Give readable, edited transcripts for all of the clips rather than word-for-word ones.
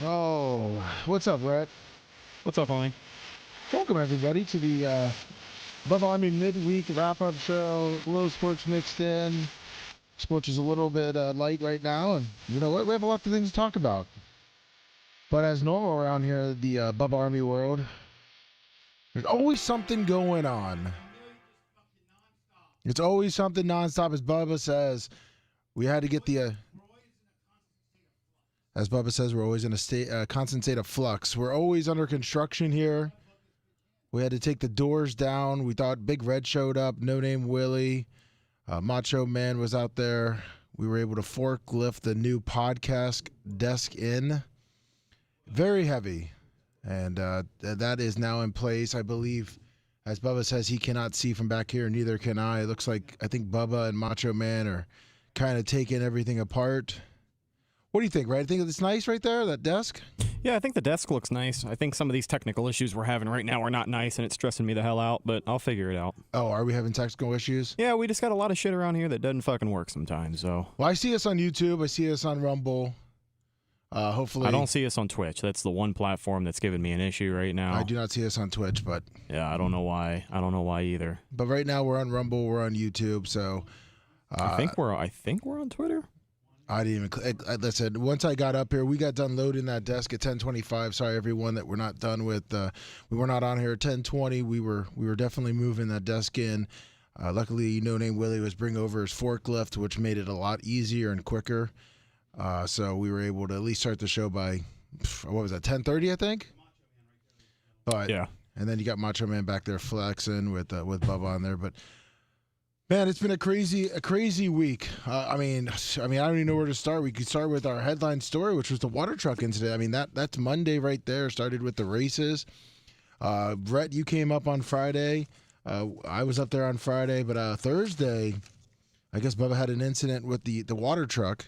Oh, what's up, Brett? What's up, homie? Welcome, everybody, to the Bubba Midweek wrap-up show. A little sports mixed in. Sports is a little bit light right now, and you know what? We have a lot of things to talk about. But as normal around here, the Bubba Army world, there's always something going on. It's always something nonstop, as Bubba says. We had to get the... as Bubba says, we're always in a constant state of flux. We're always under construction here. We had to take the doors down. We thought Big Red showed up. No Name Willie. Macho Man was out there. We were able to forklift the new podcast desk in. Very heavy. And that is now in place. I believe, as Bubba says, he cannot see from back here. Neither can I. It looks like I think Bubba and Macho Man are kind of taking everything apart. What do you think, right? I think it's nice right there, that desk? Yeah, I think the desk looks nice. I think some of these technical issues we're having right now are not nice, and it's stressing me the hell out, but I'll figure it out. Oh, are we having technical issues? Yeah, we just got a lot of shit around here that doesn't fucking work sometimes, so. Well, I see us on YouTube. I see us on Rumble. Hopefully. I don't see us on Twitch. That's the one platform that's giving me an issue right now. I do not see us on Twitch, but. Yeah, I don't know why. I don't know why either. But right now we're on Rumble. We're on YouTube, so. I think we're on Twitter. I didn't even listen. Once I got up here, we got done loading that desk at 10:25. Sorry, everyone, that we're not done with. We were not on here at 10:20. We were definitely moving that desk in. Luckily, No Name Willie was bringing over his forklift, which made it a lot easier and quicker. So we were able to at least start the show by, what was that, 10:30, I think. But yeah, and then you got Macho Man back there flexing with Bubba on there, but. Man, it's been a crazy week. I mean, I don't even know where to start. We could start with our headline story, which was the water truck incident. I mean, that's Monday right there. Started with the races. Brett, you came up on Friday. I was up there on Friday, but Thursday, I guess Bubba had an incident with the water truck.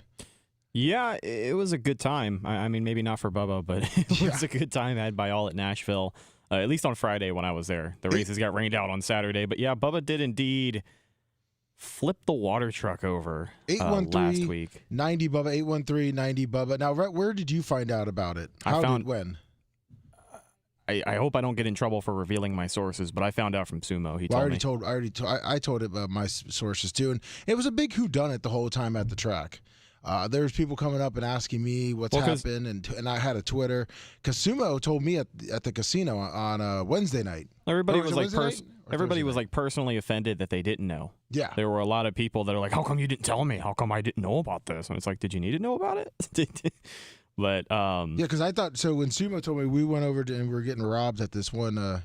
Yeah, it was a good time. I mean, maybe not for Bubba, but it was a good time had by all at Nashville. At least on Friday when I was there. The races got rained out on Saturday, but yeah, Bubba did indeed flip the water truck over last week. 90 Bubba, 813-90 Bubba. Now, where did you find out about it? When? I hope I don't get in trouble for revealing my sources, but I found out from Sumo. He told me. I told it my sources too, and it was a big whodunit the whole time at the track. There was people coming up and asking me what's happened, and I had a Twitter. Because Sumo told me at the casino on Wednesday night. Everybody was like personally offended that they didn't know. Yeah. There were a lot of people that are like, how come you didn't tell me? How come I didn't know about this? And it's like, did you need to know about it? But yeah, because I thought so when Sumo told me, we went over and we were getting robbed at this one.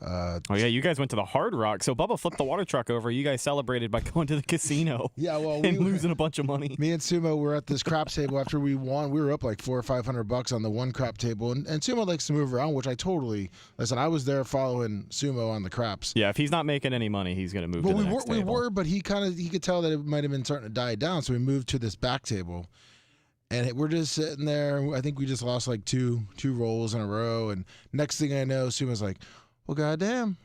Oh yeah, you guys went to the Hard Rock. So Bubba flipped the water truck over. You guys celebrated by going to the casino. Yeah, well, and losing a bunch of money. Me and Sumo were at this craps table after we won. We were up like $400 or $500 on the one crap table, and Sumo likes to move around, which I totally listen. I was there following Sumo on the craps. Yeah, if he's not making any money, he's gonna move. Well, to the next table. We were, but he could tell that it might have been starting to die down, so we moved to this back table. And we're just sitting there. I think we just lost like two rolls in a row. And next thing I know, Sumo's like, well, goddamn,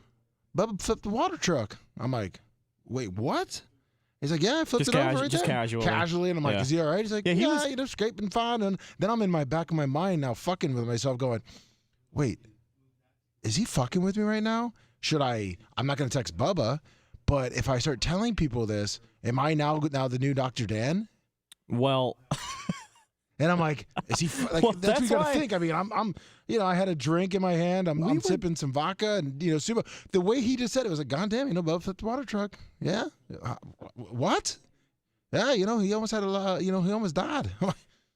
Bubba flipped the water truck. I'm like, wait, what? He's like, yeah, I flipped Just it over right just there. casually. And I'm like, Yeah. is he all right? He's like, Yeah, he was- scraping fine. And then I'm in my back of my mind now fucking with myself going, wait, is he fucking with me right now? I'm not going to text Bubba, but if I start telling people this, am I now the new Dr. Dan? Well, And I'm like, is he like? Well, that's what you got why- to think. I mean, I'm, I had a drink in my hand. I'm sipping some vodka, and Suba. The way he just said it was like, God damn, Bubba flipped the water truck. Yeah, what? Yeah, he almost had he almost died.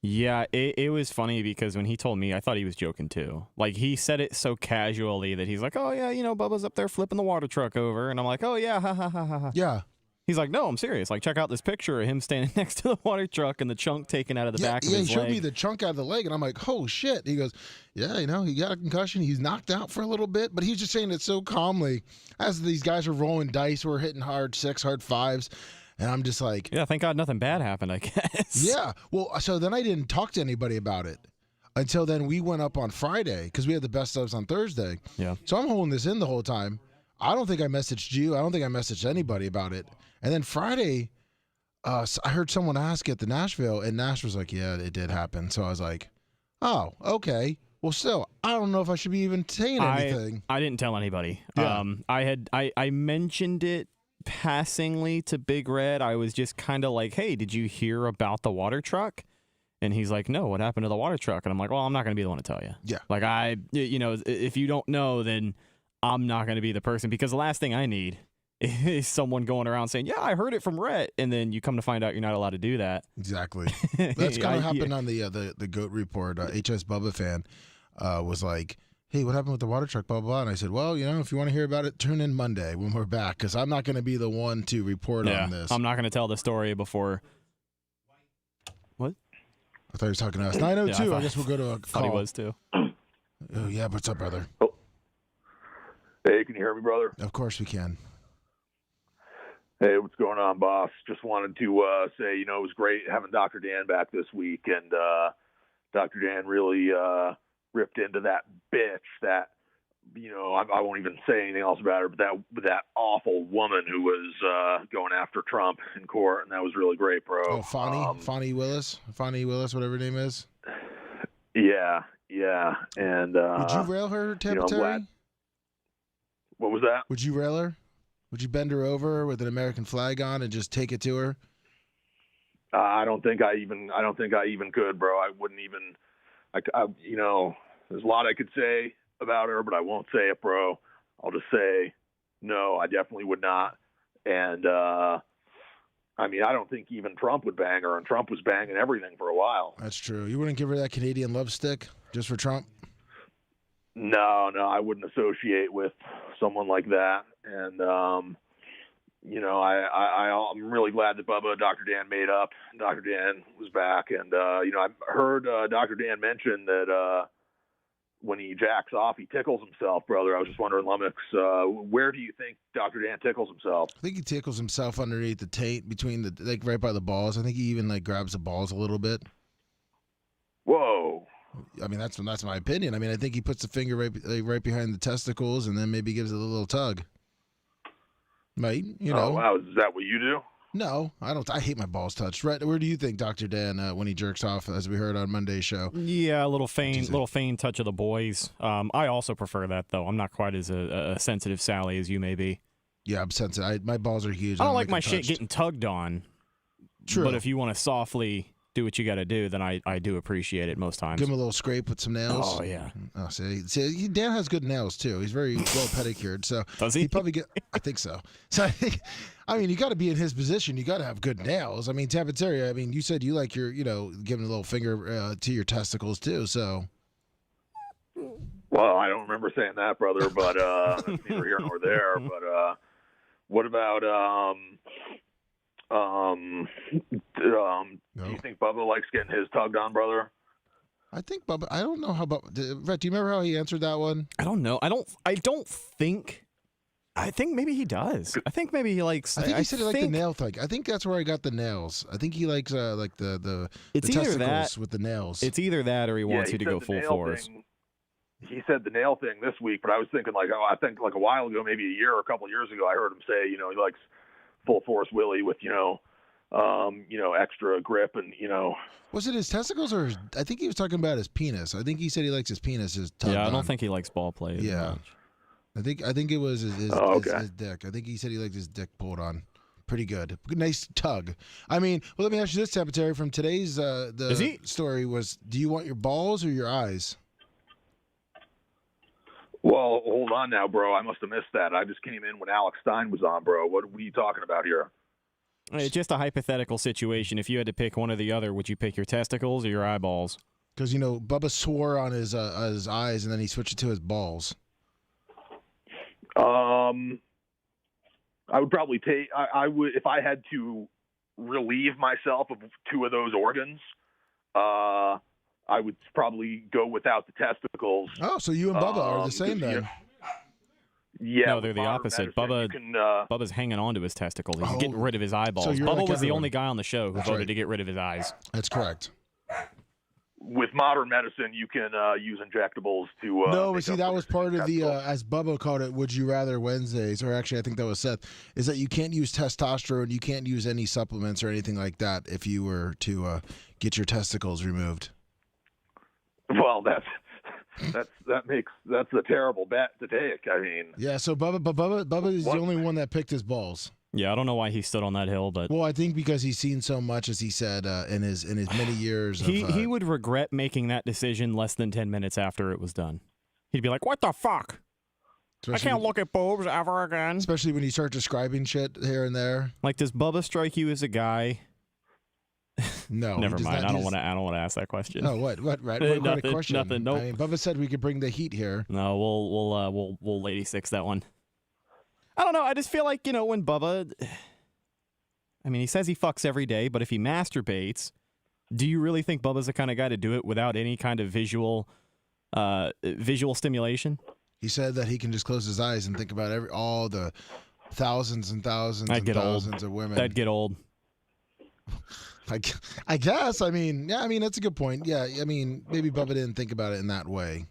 yeah, it was funny because when he told me, I thought he was joking too. Like, he said it so casually that he's like, oh, yeah, Bubba's up there flipping the water truck over. And I'm like, oh, yeah, ha, ha, ha, ha, ha. Yeah. He's like, no, I'm serious. Like, check out this picture of him standing next to the water truck and the chunk taken out of the back of his leg. He showed me the chunk out of the leg, and I'm like, oh, shit. He goes, yeah, he got a concussion. He's knocked out for a little bit, but he's just saying it so calmly. As these guys are rolling dice, we're hitting hard 6, hard 5s, and I'm just like. Yeah, thank God nothing bad happened, I guess. Yeah. Well, so then I didn't talk to anybody about it until then we went up on Friday because we had the best ofs on Thursday. Yeah. So I'm holding this in the whole time. I don't think I messaged you. I don't think I messaged anybody about it. And then Friday, I heard someone ask at the Nashville, and Nash was like, yeah, it did happen. So I was like, oh, okay. Well, still, I don't know if I should be even saying anything. I didn't tell anybody. Yeah. I mentioned it passingly to Big Red. I was just kind of like, hey, did you hear about the water truck? And he's like, no, what happened to the water truck? And I'm like, well, I'm not going to be the one to tell you. Yeah. Like, if you don't know, then I'm not going to be the person, because the last thing I need is someone going around saying, yeah, I heard it from Rhett, and then you come to find out you're not allowed to do that. Exactly. That's kind of happened on the GOAT report. HS Bubba fan was like, hey, what happened with the water truck, blah, blah, blah. And I said, well, if you want to hear about it, tune in Monday when we're back, because I'm not going to be the one to report on this. I'm not going to tell the story before. What? I thought he was talking to us. 902, Yeah, I guess we'll go to a call. Thought he was too. Oh, yeah, what's up, brother? Oh. Hey, can you hear me, brother? Of course we can. Hey, what's going on, boss? Just wanted to say, it was great having Dr. Dan back this week, and Dr. Dan really ripped into that bitch that, I won't even say anything else about her, but that awful woman who was going after Trump in court, and that was really great, bro. Oh, Fonnie Willis, whatever her name is. Yeah, and would you rail her, Tampa Terry? What was that? Would you rail her? Would you bend her over with an American flag on and just take it to her? I don't think I even could, bro. I wouldn't even. There's a lot I could say about her, but I won't say it, bro. I'll just say, no, I definitely would not. And I don't think even Trump would bang her, and Trump was banging everything for a while. That's true. You wouldn't give her that Canadian love stick just for Trump? No, I wouldn't associate with someone like that. And, I'm really glad that Bubba and Dr. Dan made up. Dr. Dan was back. And, I heard Dr. Dan mention that when he jacks off, he tickles himself, brother. I was just wondering, Lummox, where do you think Dr. Dan tickles himself? I think he tickles himself underneath the taint, between right by the balls. I think he even grabs the balls a little bit. Whoa. I mean, that's my opinion. I mean, I think he puts the finger right behind the testicles and then maybe gives it a little tug. Right? Oh, wow. Is that what you do? No, I don't. I hate my balls touched. Right? Where do you think Dr. Dan when he jerks off, as we heard on Monday's show? Yeah, a little faint touch of the boys. I also prefer that, though. I'm not quite as a sensitive Sally as you may be. Yeah, I'm sensitive. My balls are huge. I don't like my shit getting tugged on. True. But if you want to softly do what you got to do, then I do appreciate it most times. Give him a little scrape with some nails. Oh, yeah. Oh, see, Dan has good nails, too. He's very well pedicured. So does he? He probably I think so. So you got to be in his position. You got to have good nails. I mean, Tapateria, you said you like your, giving a little finger to your testicles, too. So. Well, I don't remember saying that, brother, but that's neither here nor there. But what about do you think Bubba likes getting his tugged on, brother? I think Bubba. I don't know how Bubba. Rhett, do you remember how he answered that one? I don't know. I think maybe he does. I think maybe he likes. I think he said he liked the nail thing. I think that's where I got the nails. I think he likes the testicles with the nails. It's either that or he wants you to go full force. He said the nail thing this week, but I was thinking I think a while ago, maybe a year or a couple of years ago, I heard him say, he likes full force Willie with extra grip and Was it his testicles or I think he was talking about his penis. I think he said he likes his penis. Yeah, I don't think he likes ball play. Yeah. Much. I think it was his dick. I think he said he liked his dick pulled on. Pretty good. Nice tug. I mean, well, let me ask you this, Temperature. From today's story was, do you want your balls or your eyes? Well, hold on now, bro. I must have missed that. I just came in when Alex Stein was on, bro. What are you talking about here? It's just a hypothetical situation. If you had to pick one or the other, would you pick your testicles or your eyeballs? Because, Bubba swore on his eyes, and then he switched it to his balls. I would probably take. I would, if I had to relieve myself of two of those organs. I would probably go without the testicles. Oh, so you and Bubba are the same then? Yeah. No, they're the opposite. Bubba's hanging on to his testicles. He's getting rid of his eyeballs. So Bubba was the only guy on the show who voted to get rid of his eyes. That's correct. With modern medicine, you can use injectables to. No, but see, that was part of the, as Bubba called it, Would You Rather Wednesdays, or actually, I think that was Seth, is that you can't use testosterone, you can't use any supplements or anything like that if you were to get your testicles removed. Well, that's a terrible bet to take. I mean, yeah. So Bubba is the only one that picked his balls. Yeah, I don't know why he stood on that hill, but well, I think because he's seen so much, as he said, in his many years. He would regret making that decision less than 10 minutes after it was done. He'd be like, "What the fuck? I can't look at boobs ever again." Especially when you start describing shit here and there. Like, does Bubba strike you as a guy? No, never mind. I don't want to ask that question. Oh, what? Right? What kind of question? Nothing. Nope. I mean, Bubba said we could bring the heat here. No, we'll lady six that one. I don't know. I just feel like, when Bubba, I mean, he says he fucks every day, but if he masturbates, do you really think Bubba's the kind of guy to do it without any kind of visual stimulation? He said that he can just close his eyes and think about all the thousands and thousands and thousands of women. That'd get old. I guess. I mean, yeah. I mean, that's a good point. Yeah. I mean, maybe Bubba didn't think about it in that way.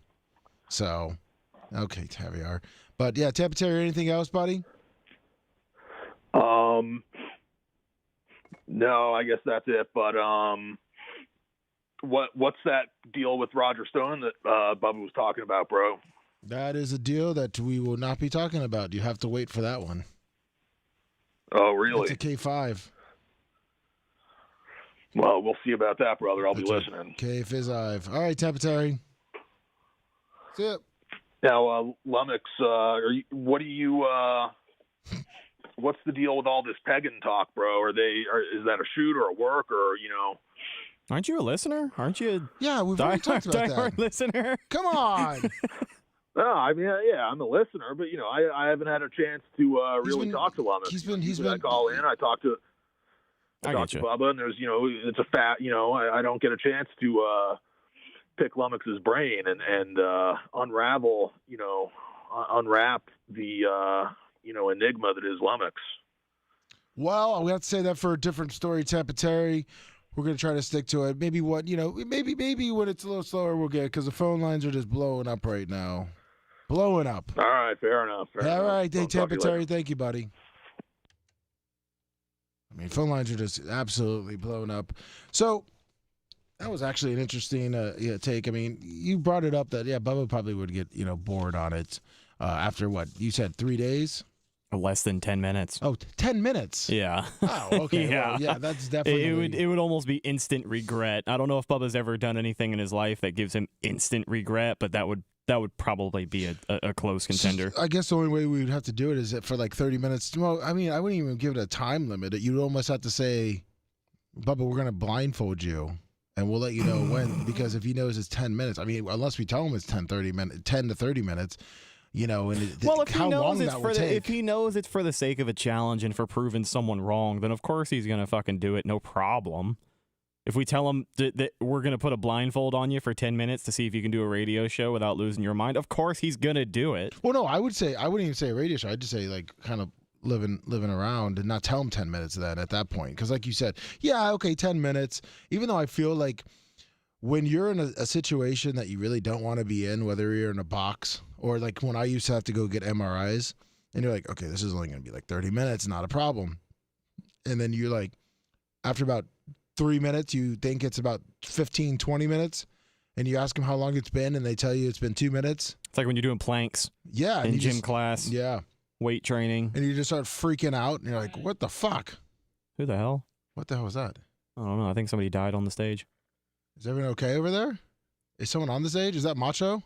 So, okay, Taviar. But yeah, Tampa Terry, anything else, buddy? No, I guess that's it. But what's that deal with Roger Stone that Bubba was talking about, bro? That is a deal that we will not be talking about. You have to wait for that one. Oh, really? It's a K5. Well, we'll see about that, brother. I'll be listening. K-Fizz-Ive. All right, Tampa Terry. See ya. Now, Lummox, what's the deal with all this pegging talk, bro? Is that a shoot or a work or, Aren't you a listener? Aren't you? Yeah, we've already talked about that. Listener. Come on. No, I mean, yeah, I'm a listener, but, I haven't had a chance to really talk to Lummox. He's been I call in, I talk to Bubba, and there's, it's a fact, I don't get a chance to pick Lummox's brain and unwrap the enigma that is Lummox. Well, we have to say that for a different story, Tampa Terry. We're going to try to stick to it. Maybe maybe when it's a little slower we'll get it, because the phone lines are just blowing up right now. Blowing up. All right, fair enough. All right, Tampa Terry, thank you, buddy. I mean, phone lines are just absolutely blown up. So that was actually an interesting take. I mean, you brought it up that, Bubba probably would get, bored on it after what? You said 3 days? Less than 10 minutes. Oh, 10 minutes? Yeah. Oh, okay. Yeah. Well, yeah, that's definitely... It would almost be instant regret. I don't know if Bubba's ever done anything in his life that gives him instant regret, but that would probably be a close contender. I guess the only way we would have to do it is for like 30 minutes. Well, I mean, I wouldn't even give it a time limit. You'd almost have to say, Bubba, we're going to blindfold you, and we'll let you know when, because if he knows it's 10 minutes, I mean, unless we tell him it's 10 to 30 minutes, and if he knows it's for the sake of a challenge and for proving someone wrong, then of course he's going to fucking do it, no problem. If we tell him that we're going to put a blindfold on you for 10 minutes to see if you can do a radio show without losing your mind, of course he's going to do it. Well, no, I wouldn't even say a radio show. I'd just say like kind of living around and not tell him 10 minutes of that at that point. Because like you said, 10 minutes, even though I feel like when you're in a situation that you really don't want to be in, whether you're in a box or like when I used to have to go get MRIs and you're like, okay, this is only going to be like 30 minutes, not a problem. and then you're like, after about 3 minutes, you think it's about 15, 20 minutes, and you ask them how long it's been, and they tell you it's been 2 minutes. It's like when you're doing planks Yeah. in gym class, Yeah. weight training. And you just start freaking out, and you're like, what the fuck? Who the hell? What the hell was that? I don't know. I think somebody died on the stage. Is everyone okay over there? Is someone on the stage? Is that Macho?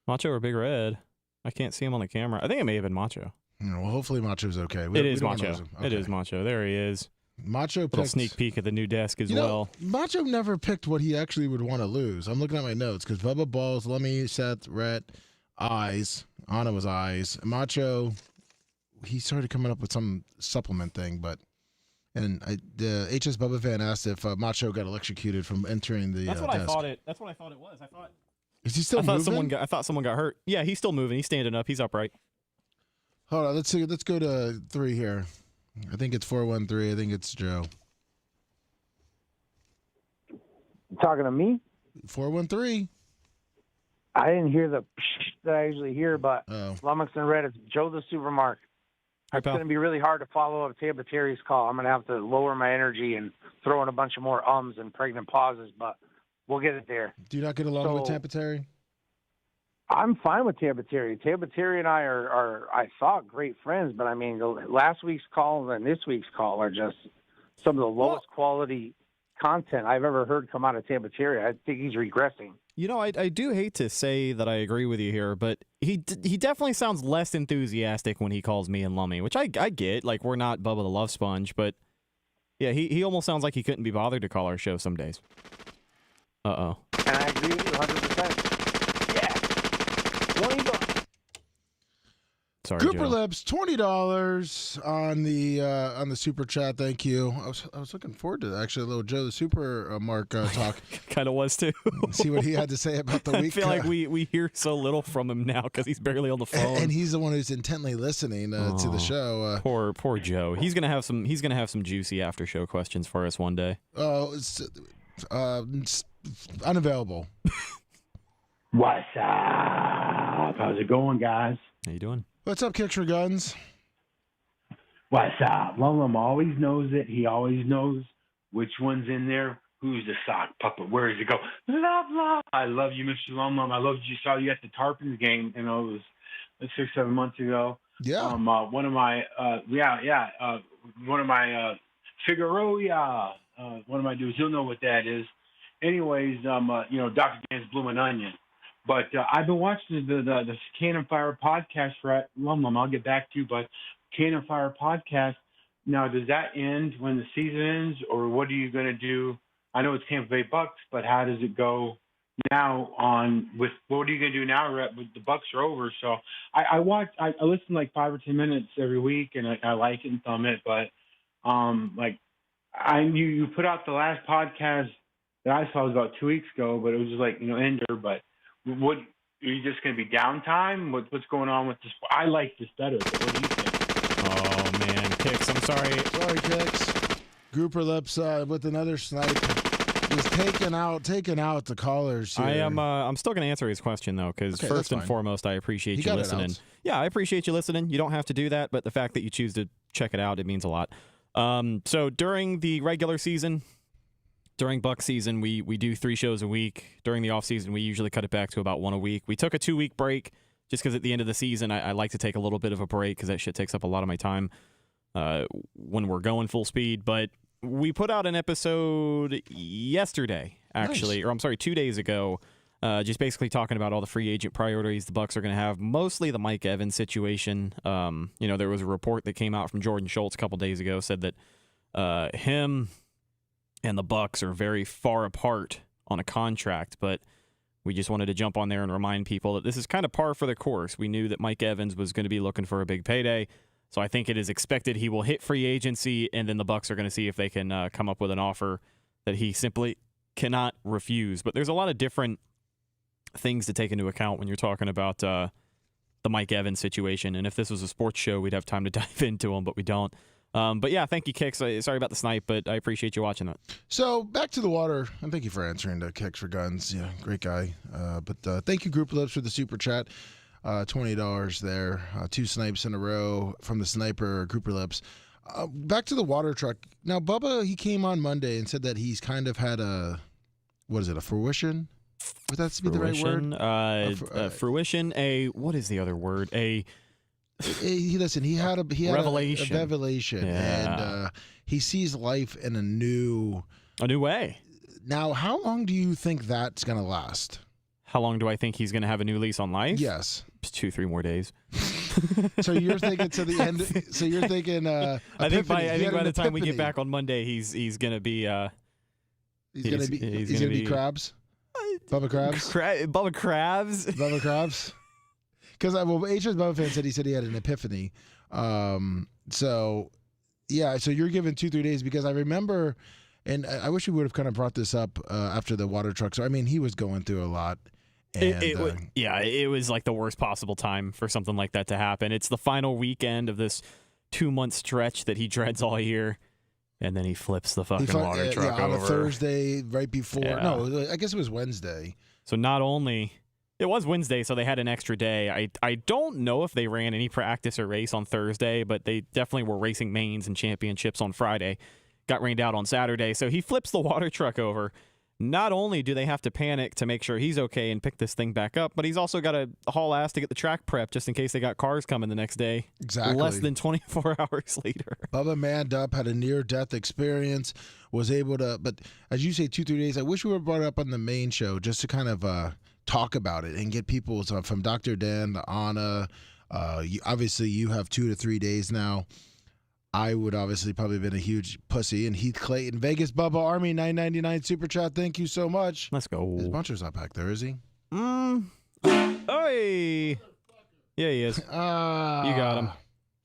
Macho or Big Red? I can't see him on the camera. I think it may have been Macho. Well, hopefully Macho's okay. It is Macho. It is Macho. There he is. Macho picked... Little sneak peek at the new desk as well. Macho never picked what he actually would want to lose. I'm looking at my notes because Bubba balls, Lemmy, Seth, Rhett, eyes. Anna was eyes. Macho, he started coming up with some supplement thing, but... And the HS Bubba fan asked if Macho got electrocuted from entering the That's what desk. I thought it. That's what I thought it was. Is he still moving? I thought someone got hurt. Yeah, he's still moving. He's standing up. He's upright. Hold on. Let's see. Let's go to 3 here. I think it's 413. I think it's Joe. You talking to me? 413. I didn't hear the that I usually hear, but Lummox and Red, it's Joe the Supermarket. It's going to be really hard to follow up Tampa Terry's call. I'm going to have to lower my energy and throw in a bunch of more ums and pregnant pauses, but we'll get it there. Do you not get along with Tampa Terry? I'm fine with Tampa Terry. Tampa Terry and I are I thought, great friends, but I mean, last week's call and this week's call are just some of the lowest quality content I've ever heard come out of Tampa Terry. I think he's regressing. You know, I do hate to say that I agree with you here, but he definitely sounds less enthusiastic when he calls me and Lummy, which I get. Like, we're not Bubba the Love Sponge, but yeah, he almost sounds like he couldn't be bothered to call our show some days. Uh-oh. And I agree with you 100%. Yeah. $20. Sorry, Cooper Joe. Lips, $20 on the super chat. Thank you. I was looking forward to actually a little Joe the Super Mark talk. Kind of was too. See what he had to say about the week. I feel like we hear so little from him now because he's barely on the phone. And he's the one who's intently listening to the show. Poor Joe. He's gonna have some juicy after show questions for us one day. It's unavailable. What's up? How's it going, guys? How you doing? What's up, Kicks for Guns? What's up? Lum always knows it. He always knows which one's in there. Who's the sock puppet? Where does it go? Love. I love you, Mr. Lum. I loved you. Saw you at the Tarpons game. You know, it was 6-7 months ago. Yeah. One of my Figueroa. One of my dudes. You'll know what that is. Anyways, Dr. Dan's Bloomin' Onion. But I've been watching the Cannon Fire podcast for Lum. I'll get back to you, but Cannon Fire podcast. Now, does that end when the season ends, or what are you going to do? I know it's Tampa Bay Bucks, but how does it go now with what are you going to do now? With the Bucks are over, so I listen like 5 or 10 minutes every week, and I like it and thumb it. But you put out the last podcast that I saw was about 2 weeks ago, but it was just like ender, but. What are you just going to be downtime? What's going on with this? I like this better. But what do you think? Oh man, Kicks, I'm sorry. Sorry, Kicks. Grouper Lips with another snipe. Just taking out the callers here. I'm still going to answer his question though, because first and foremost, I appreciate you listening. Yeah, I appreciate you listening. You don't have to do that, but the fact that you choose to check it out, it means a lot. So during the regular season. During Buck season, we do 3 shows a week. During the off season, we usually cut it back to about 1 a week. We took a 2-week break just because at the end of the season, I like to take a little bit of a break because that shit takes up a lot of my time when we're going full speed. But we put out an episode yesterday, actually, or I'm sorry, 2 days ago, just basically talking about all the free agent priorities the Bucks are going to have, mostly the Mike Evans situation. There was a report that came out from Jordan Schultz a couple days ago, said that him and the Bucks are very far apart on a contract, but we just wanted to jump on there and remind people that this is kind of par for the course. We knew that Mike Evans was going to be looking for a big payday, so I think it is expected he will hit free agency, and then the Bucks are going to see if they can come up with an offer that he simply cannot refuse. But there's a lot of different things to take into account when you're talking about the Mike Evans situation, and if this was a sports show, we'd have time to dive into them, but we don't. But yeah, thank you, Kicks. Sorry about the snipe, but I appreciate you watching that. So back to the water, and thank you for answering to Kicks for Guns. Yeah, great guy. But thank you, Group Lips, for the super chat. $20 there. 2 snipes in a row from the sniper, Grouper Lips. Back to the water truck. Now, Bubba, he came on Monday and said that he's kind of had a fruition? Would that be the right word? Fruition. What is the other word? Listen, he had a revelation. A revelation, and he sees life in a new way. Now, how long do you think that's going to last? How long do I think he's going to have a new lease on life? Yes. 2-3 more days. So you're thinking to the end. So you're thinking. I think by the time we get back on Monday, he's going to be. He's going to be Krabs. Bubba Krabs. Bubba Krabs. Bubba Krabs. Because H's Bubba fan said he had an epiphany. So you're given 2-3 days, because I remember, and I wish we would have kind of brought this up after the water truck. So I mean, he was going through a lot. And, it was like the worst possible time for something like that to happen. It's the final weekend of this 2-month stretch that he dreads all year, and then he flips the fucking water truck on over. a Thursday right before. Yeah. No, I guess it was Wednesday. So not only it was Wednesday, so they had an extra day. I don't know if they ran any practice or race on Thursday, but they definitely were racing mains and championships on Friday. Got rained out on Saturday, so he flips the water truck over. Not only do they have to panic to make sure he's okay and pick this thing back up, but he's also got to haul ass to get the track prep just in case they got cars coming the next day. Exactly. Less than 24 hours later. Bubba manned up, had a near-death experience, was able to, but as you say, 2-3 days, I wish we were brought up on the main show just to kind of talk about it and get people from Dr. Dan to Anna. Obviously, you have 2 to 3 days now. I would obviously probably have been a huge pussy. And Heath Clayton, Vegas Bubba Army, $9.99 super chat. Thank you so much. Let's go. His Buncher's not back there, is he? Hey. Yeah, he is. You got him.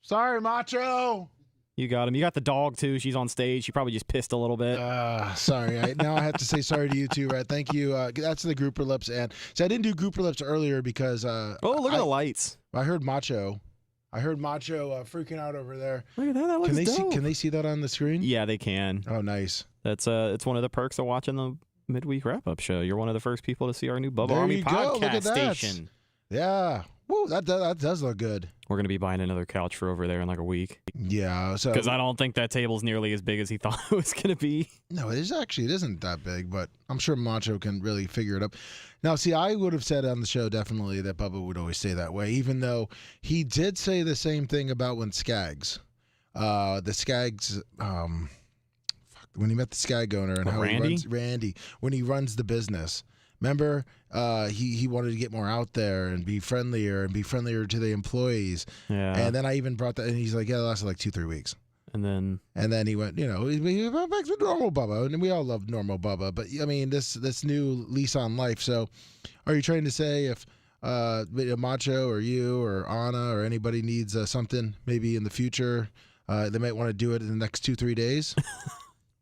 Sorry, Macho. You got him. You got the dog, too. She's on stage. She probably just pissed a little bit. Sorry. Now I have to say sorry to you, too, Rat. Thank you. That's the grouper lips. And so I didn't do grouper lips earlier because... look at the lights. I heard Macho freaking out over there. Look at that. That looks dope. Can they see that on the screen? Yeah, they can. Oh, nice. That's it's one of the perks of watching the midweek wrap-up show. You're one of the first people to see our new Bubba Army podcast station. Yeah. Woo, that does look good. We're going to be buying another couch for over there in like a week. Yeah. Because I don't think that table's nearly as big as he thought it was going to be. No, it isn't that big, but I'm sure Macho can really figure it up. Now, see, I would have said on the show definitely that Bubba would always say that way, even though he did say the same thing about when Skaggs, when he met the Skag owner and how Randy, when he runs the business. Remember, he wanted to get more out there and be friendlier to the employees. Yeah. And then I even brought that, and he's like, yeah, it lasted like 2-3 weeks. And then he went, he went back to normal Bubba, and we all love normal Bubba. But I mean, this new lease on life. So, are you trying to say if Macho or you or Anna or anybody needs something maybe in the future, they might want to do it in the next 2-3 days?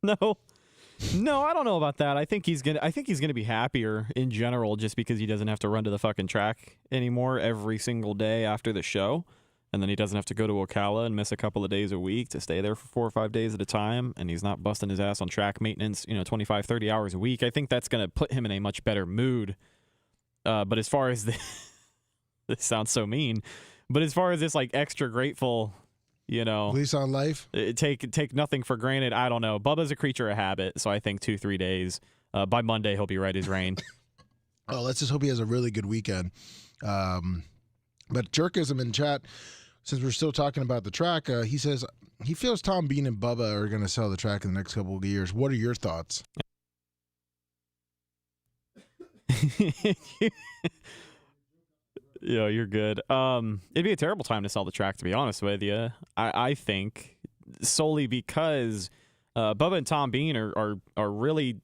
No, I don't know about that. I think he's gonna be happier in general just because he doesn't have to run to the fucking track anymore every single day after the show. And then he doesn't have to go to Ocala and miss a couple of days a week to stay there for 4 or 5 days at a time. And he's not busting his ass on track maintenance, 25, 30 hours a week. I think that's going to put him in a much better mood. But as far as this sounds so mean, but as far as this like extra grateful, lease on life, take nothing for granted. I don't know. Bubba's a creature of habit. So I think 2-3 days, by Monday, he'll be right as rain. Oh, let's just hope he has a really good weekend. But Jerkism in chat, since we're still talking about the track, he says he feels Tom Bean and Bubba are going to sell the track in the next couple of years. What are your thoughts? Yeah, you're good. It'd be a terrible time to sell the track, to be honest with you. I think solely because Bubba and Tom Bean are really,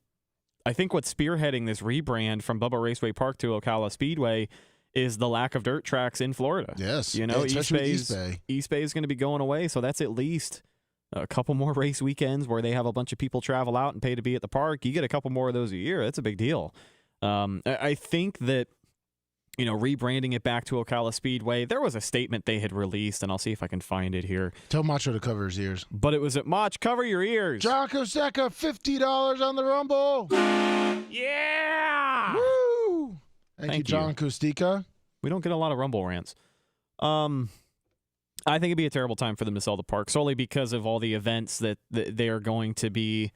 I think what's spearheading this rebrand from Bubba Raceway Park to Ocala Speedway is the lack of dirt tracks in Florida. Yes. East Bay is going to be going away, so that's at least a couple more race weekends where they have a bunch of people travel out and pay to be at the park. You get a couple more of those a year. That's a big deal. I think that, rebranding it back to Ocala Speedway, there was a statement they had released, and I'll see if I can find it here. Tell Macho to cover his ears. But it was at Mach, cover your ears. John Koseka, $50 on the Rumble. Yeah! Woo! Thank you, John Kostika. We don't get a lot of Rumble rants. I think it'd be a terrible time for them to sell the park solely because of all the events that they are going to be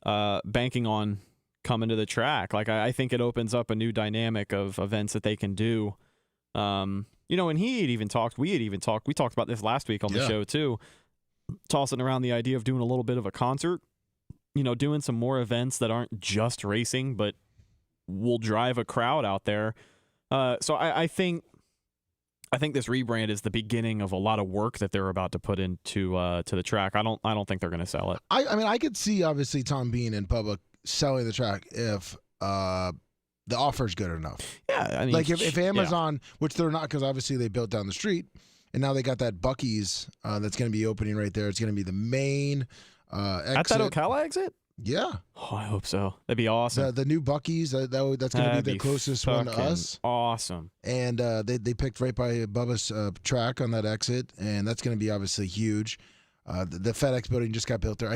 banking on coming to the track. Like, I think it opens up a new dynamic of events that they can do. And we talked about this last week on the show too, tossing around the idea of doing a little bit of a concert, doing some more events that aren't just racing, but will drive a crowd out there. So I think this rebrand is the beginning of a lot of work that they're about to put into to the track. I don't think they're going to sell it. I mean, I could see obviously Tom Bean and Bubba selling the track if the offer's good enough. Yeah, I mean, like if Amazon, which they're not, because obviously they built down the street, and now they got that Buc-ee's that's going to be opening right there. It's going to be the main exit. At that Ocala exit? Yeah. Oh, I hope so. That'd be awesome. The new Buc-ee's, that's going to be the closest one to us. Awesome. And they picked right by Bubba's track on that exit, and that's going to be obviously huge. The FedEx building just got built there.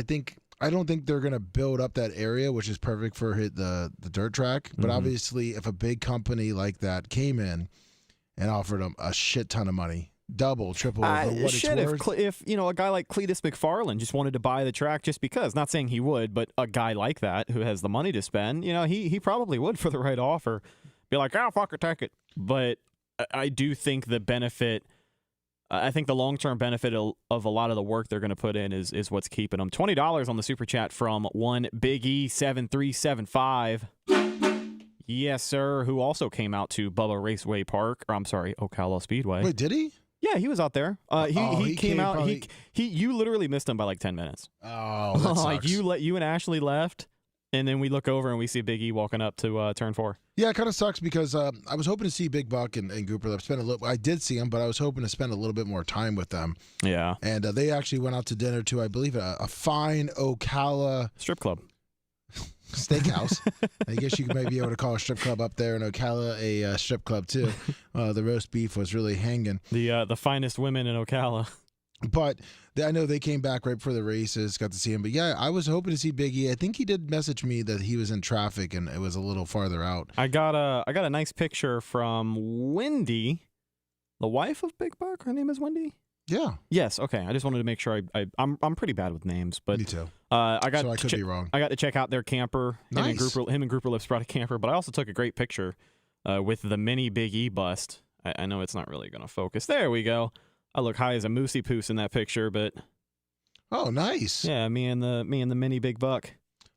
I don't think they're going to build up that area, which is perfect for the dirt track. But obviously, if a big company like that came in and offered them a shit ton of money, double, triple over what it's worth. If a guy like Cletus McFarland just wanted to buy the track just because, not saying he would, but a guy like that who has the money to spend, he probably would for the right offer. Be like, fuck it, take it. But I do think the benefit. I think the long-term benefit of a lot of the work they're going to put in is what's keeping them. $20 on the Super Chat from one Big E 7375. Yes, sir, who also came out to Bubba Raceway Park. Ocala Speedway. Wait, did he? Yeah, he was out there. He came out. Probably... You literally missed him by like 10 minutes. Oh, that sucks. You and Ashley left, and then we look over and we see Big E walking up to turn 4. Yeah, it kind of sucks because I was hoping to see Big Buck and Grouper Lip. I did see him, but I was hoping to spend a little bit more time with them. Yeah. And they actually went out to dinner to, I believe, a fine Ocala strip club. Steakhouse. I guess you could maybe be able to call a strip club up there in Ocala a strip club too. The roast beef was really hanging. The finest women in Ocala. But I know they came back right before the races, got to see him. But yeah, I was hoping to see Big E. I think he did message me that he was in traffic and it was a little farther out. I got a nice picture from Wendy, the wife of Big Buck. Her name is Wendy. Yeah. Yes. Okay. I just wanted to make sure I'm pretty bad with names, but me too. I could be wrong. I got to check out their camper. Nice. Him and Grouper Lips brought a camper, but I also took a great picture with the mini Big E bust. I know it's not really going to focus. There we go. I look high as a moosey poos in that picture, but oh, nice. Yeah, me and the mini Big Buck.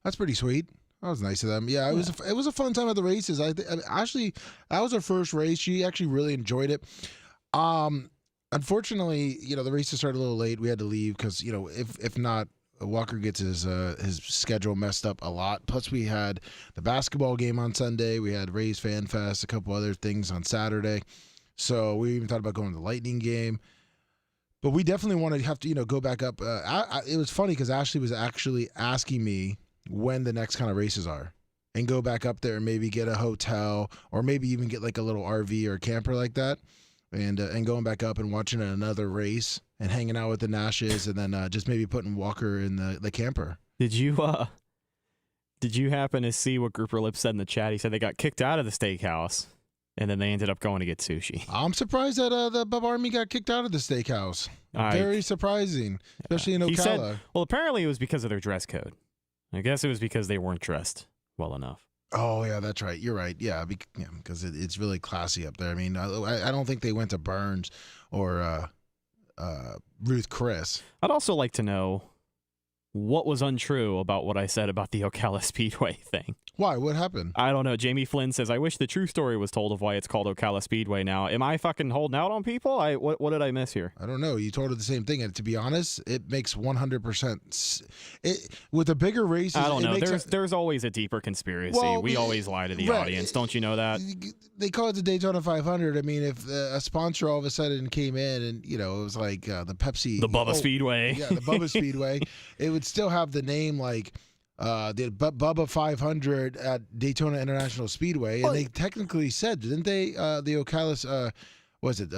That's pretty sweet. That was nice of them. Yeah, it was a fun time at the races. Ashley, that was her first race. She actually really enjoyed it. Unfortunately, the races started a little late. We had to leave because if not, Walker gets his schedule messed up a lot. Plus, we had the basketball game on Sunday. We had Rays Fan Fest, a couple other things on Saturday. So we even thought about going to the Lightning game. But we definitely want to have to, go back up. It was funny because Ashley was actually asking me when the next kind of races are and go back up there and maybe get a hotel or maybe even get like a little RV or camper like that and going back up and watching another race and hanging out with the Nashes and then just maybe putting Walker in the camper. Did you happen to see what Grouper Lips said in the chat? He said they got kicked out of the steakhouse. And then they ended up going to get sushi. I'm surprised that the Bubba Army got kicked out of the steakhouse. Very surprising, especially in Ocala. He said, well, apparently it was because of their dress code. I guess it was because they weren't dressed well enough. Oh, yeah, that's right. You're right. Yeah, because it's really classy up there. I mean, I don't think they went to Burns or Ruth Chris. I'd also like to know what was untrue about what I said about the Ocala Speedway thing. Why? What happened? I don't know. Jamie Flynn says, I wish the true story was told of why it's called Ocala Speedway now. Am I fucking holding out on people? What did I miss here? I don't know. You told her the same thing. And to be honest, it makes 100%. With the bigger races, I don't know. There's always a deeper conspiracy. Well, we always lie to the audience. Don't you know that? They call it the Daytona 500. I mean, if a sponsor all of a sudden came in and, it was like the Pepsi. The Bubba Speedway. Yeah, the Bubba Speedway. It would still have the name like the Bubba 500 at Daytona International Speedway, and they technically said, didn't they? The Ocala, was it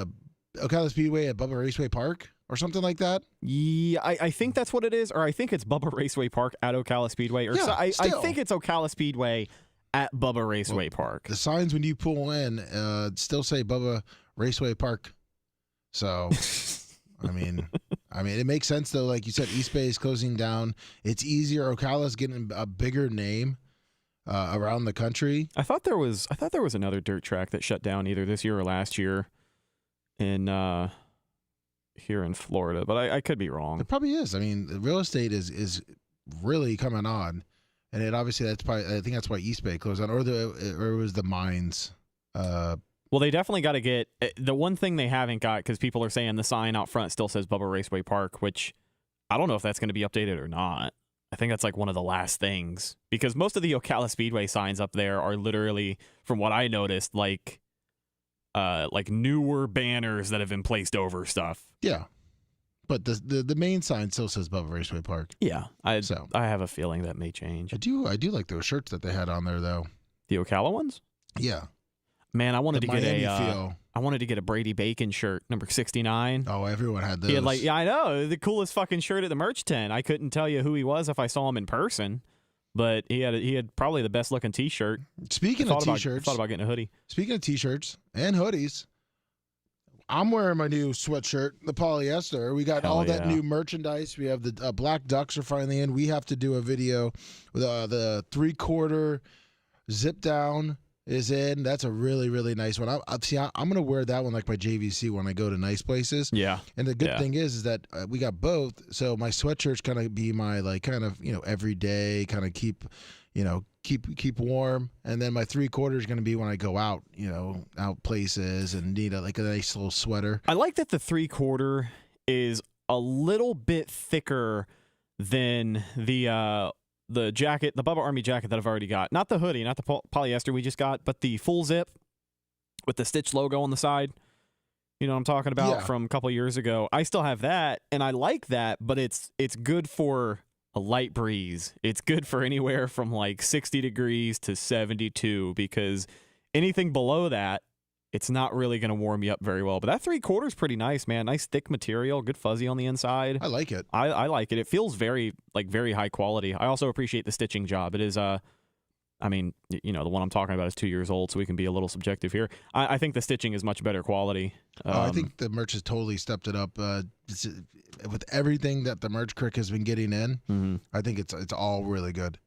Ocala Speedway at Bubba Raceway Park or something like that? Yeah, I think that's what it is, or I think it's Bubba Raceway Park at Ocala Speedway, or I think it's Ocala Speedway at Bubba Raceway Park. The signs when you pull in still say Bubba Raceway Park, so. I mean, it makes sense though. Like you said, East Bay is closing down. It's easier. Ocala's getting a bigger name around the country. I thought there was another dirt track that shut down either this year or last year in here in Florida, but I could be wrong. It probably is. I mean, the real estate is really coming on, and it obviously I think that's why East Bay closed down, or it was the mines. Well, they definitely got to get the one thing they haven't got, because people are saying the sign out front still says Bubba Raceway Park, which I don't know if that's going to be updated or not. I think that's like one of the last things, because most of the Ocala Speedway signs up there are literally, from what I noticed, like newer banners that have been placed over stuff. Yeah, but the main sign still says Bubba Raceway Park. Yeah, I have a feeling that may change. I do like those shirts that they had on there though. The Ocala ones? Yeah. Man, I wanted to get feel. I wanted to get a Brady Bacon shirt, number 69. Oh, everyone had those. He had I know, the coolest fucking shirt at the merch tent. I couldn't tell you who he was if I saw him in person, but he had probably the best looking T-shirt. Speaking of T-shirts, thought about getting a hoodie. Speaking of T-shirts and hoodies, I'm wearing my new sweatshirt, the polyester. We got all that new merchandise. We have the Black Ducks are finally in. We have to do a video with the 3/4 zip down is in. That's a really, really nice one. I'm going to wear that one like my JVC when I go to nice places. Yeah. And the good thing is that we got both. So my sweatshirt's kind of be my everyday kind of keep warm. And then my 3/4 is going to be when I go out, out places and need a nice little sweater. I like that the 3/4 is a little bit thicker than the jacket, the Bubba Army jacket that I've already got. Not the hoodie, not the polyester we just got, but the full zip with the Stitch logo on the side. You know what I'm talking about from a couple years ago. I still have that, and I like that, but it's good for a light breeze. It's good for anywhere from like 60 degrees to 72, because anything below that, it's not really going to warm you up very well. But that 3/4 is pretty nice, man. Nice thick material, good fuzzy on the inside. I like it. I like it. It feels very high quality. I also appreciate the stitching job. It is, the one I'm talking about is 2 years old, so we can be a little subjective here. I think the stitching is much better quality. I think the merch has totally stepped it up. With everything that the merch crick has been getting in, I think it's all really good.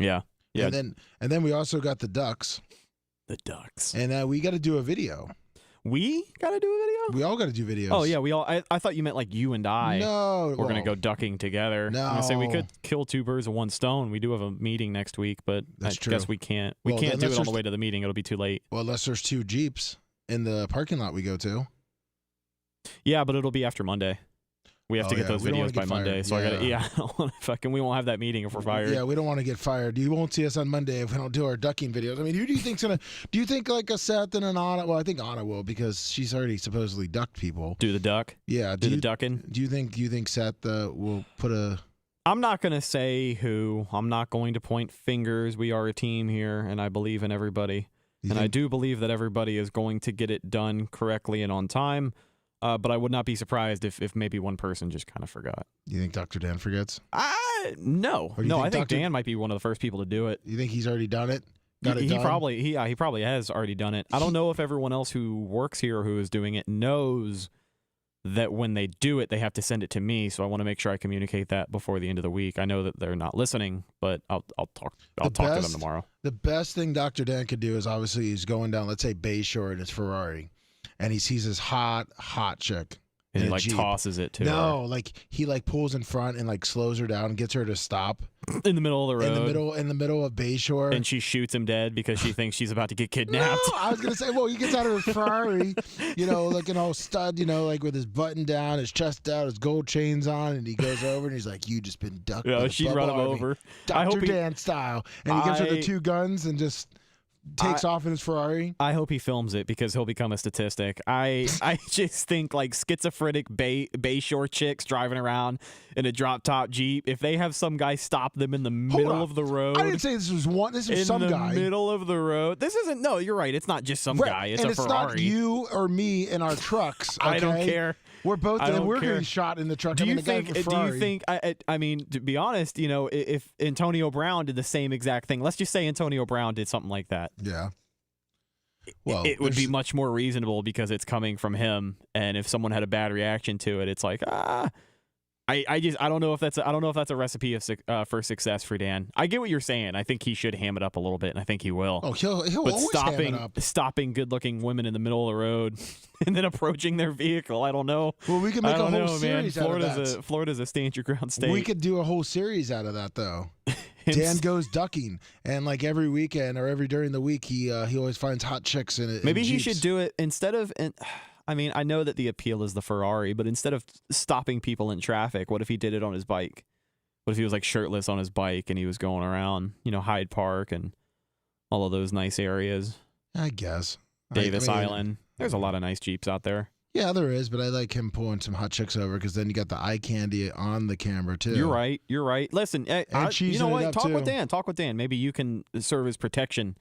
Yeah. Yeah. And then we also got the Ducks. The Ducks. And we got to do a video. We got to do a video? We all got to do videos. Oh, yeah. We all. I thought you meant like you and I. No. We're going to go ducking together. No. I'm going to say we could kill two birds with one stone. We do have a meeting next week, but That's true. Guess we can't. We can't do it on the way to the meeting. It'll be too late. Well, unless there's 2 Jeeps in the parking lot we go to. Yeah, but it'll be after Monday. We have to get those videos by Monday, so I gotta. We won't have that meeting if we're fired. Yeah, we don't want to get fired. You won't see us on Monday if we don't do our ducking videos. I mean, who do you think's gonna? Do you think like a Seth and an Anna? Well, I think Anna will, because she's already supposedly ducked people. Do the duck? Yeah, do the ducking. Do you think Seth will put a? I'm not gonna say who. I'm not going to point fingers. We are a team here, and I believe in everybody. I do believe that everybody is going to get it done correctly and on time. But I would not be surprised if maybe one person just kind of forgot. You think Dr. Dan forgets? No. I think Dan might be one of the first people to do it. You think he's already done it? He probably has already done it. I don't know if everyone else who works here or who is doing it knows that when they do it, they have to send it to me. So I want to make sure I communicate that before the end of the week. I know that they're not listening, but I'll talk to them tomorrow. The best thing Dr. Dan could do is obviously he's going down, let's say, Bayshore in his this and he sees this hot chick. And he Jeep. Tosses it to her. No, he pulls in front and slows her down and gets her to stop. In the middle of the road. In the middle of Bayshore. And she shoots him dead because she thinks she's about to get kidnapped. No, I was going to say, well, he gets out of his Ferrari, looking all stud, with his button down, his chest out, his gold chains on, and he goes over and he's like, you just been ducked. Yeah, she run him over. Dr. Dan style. And he gives her the 2 guns and just takes off in his Ferrari. I hope he films it because he'll become a statistic. I just think schizophrenic Bayshore chicks driving around in a drop top Jeep, if they have some guy stop them in the middle of the road. I didn't say this was one. This is some guy. In the middle of the road. This isn't. No, you're right. It's not just some guy. It's a Ferrari. And it's not you or me in our trucks. Okay? I don't care. We're both. We're getting shot in the truck. Do you think? I mean, to be honest, if Antonio Brown did the same exact thing, let's just say Antonio Brown did something like that. Yeah. Well, it would be much more reasonable because it's coming from him. And if someone had a bad reaction to it, it's like, I don't know if that's a recipe for success for Dan. I get what you're saying. I think he should ham it up a little bit, and I think he will. Oh, he'll but always ham it up. Stopping good-looking women in the middle of the road and then approaching their vehicle. I don't know. Well, we can make a whole series out of that. Florida's a stand your ground state. We could do a whole series out of that, though. Dan goes ducking, and like every weekend or during the week, he always finds hot chicks in it. Maybe he should do it instead of. I mean, I know that the appeal is the Ferrari, but instead of stopping people in traffic, what if he did it on his bike? What if he was like shirtless on his bike and he was going around, Hyde Park and all of those nice areas? I guess. Davis Island. There's a lot of nice Jeeps out there. Yeah, there is, but I like him pulling some hot chicks over because then you got the eye candy on the camera, too. You're right. Listen, you know what? Talk with Dan. Maybe you can serve as protection.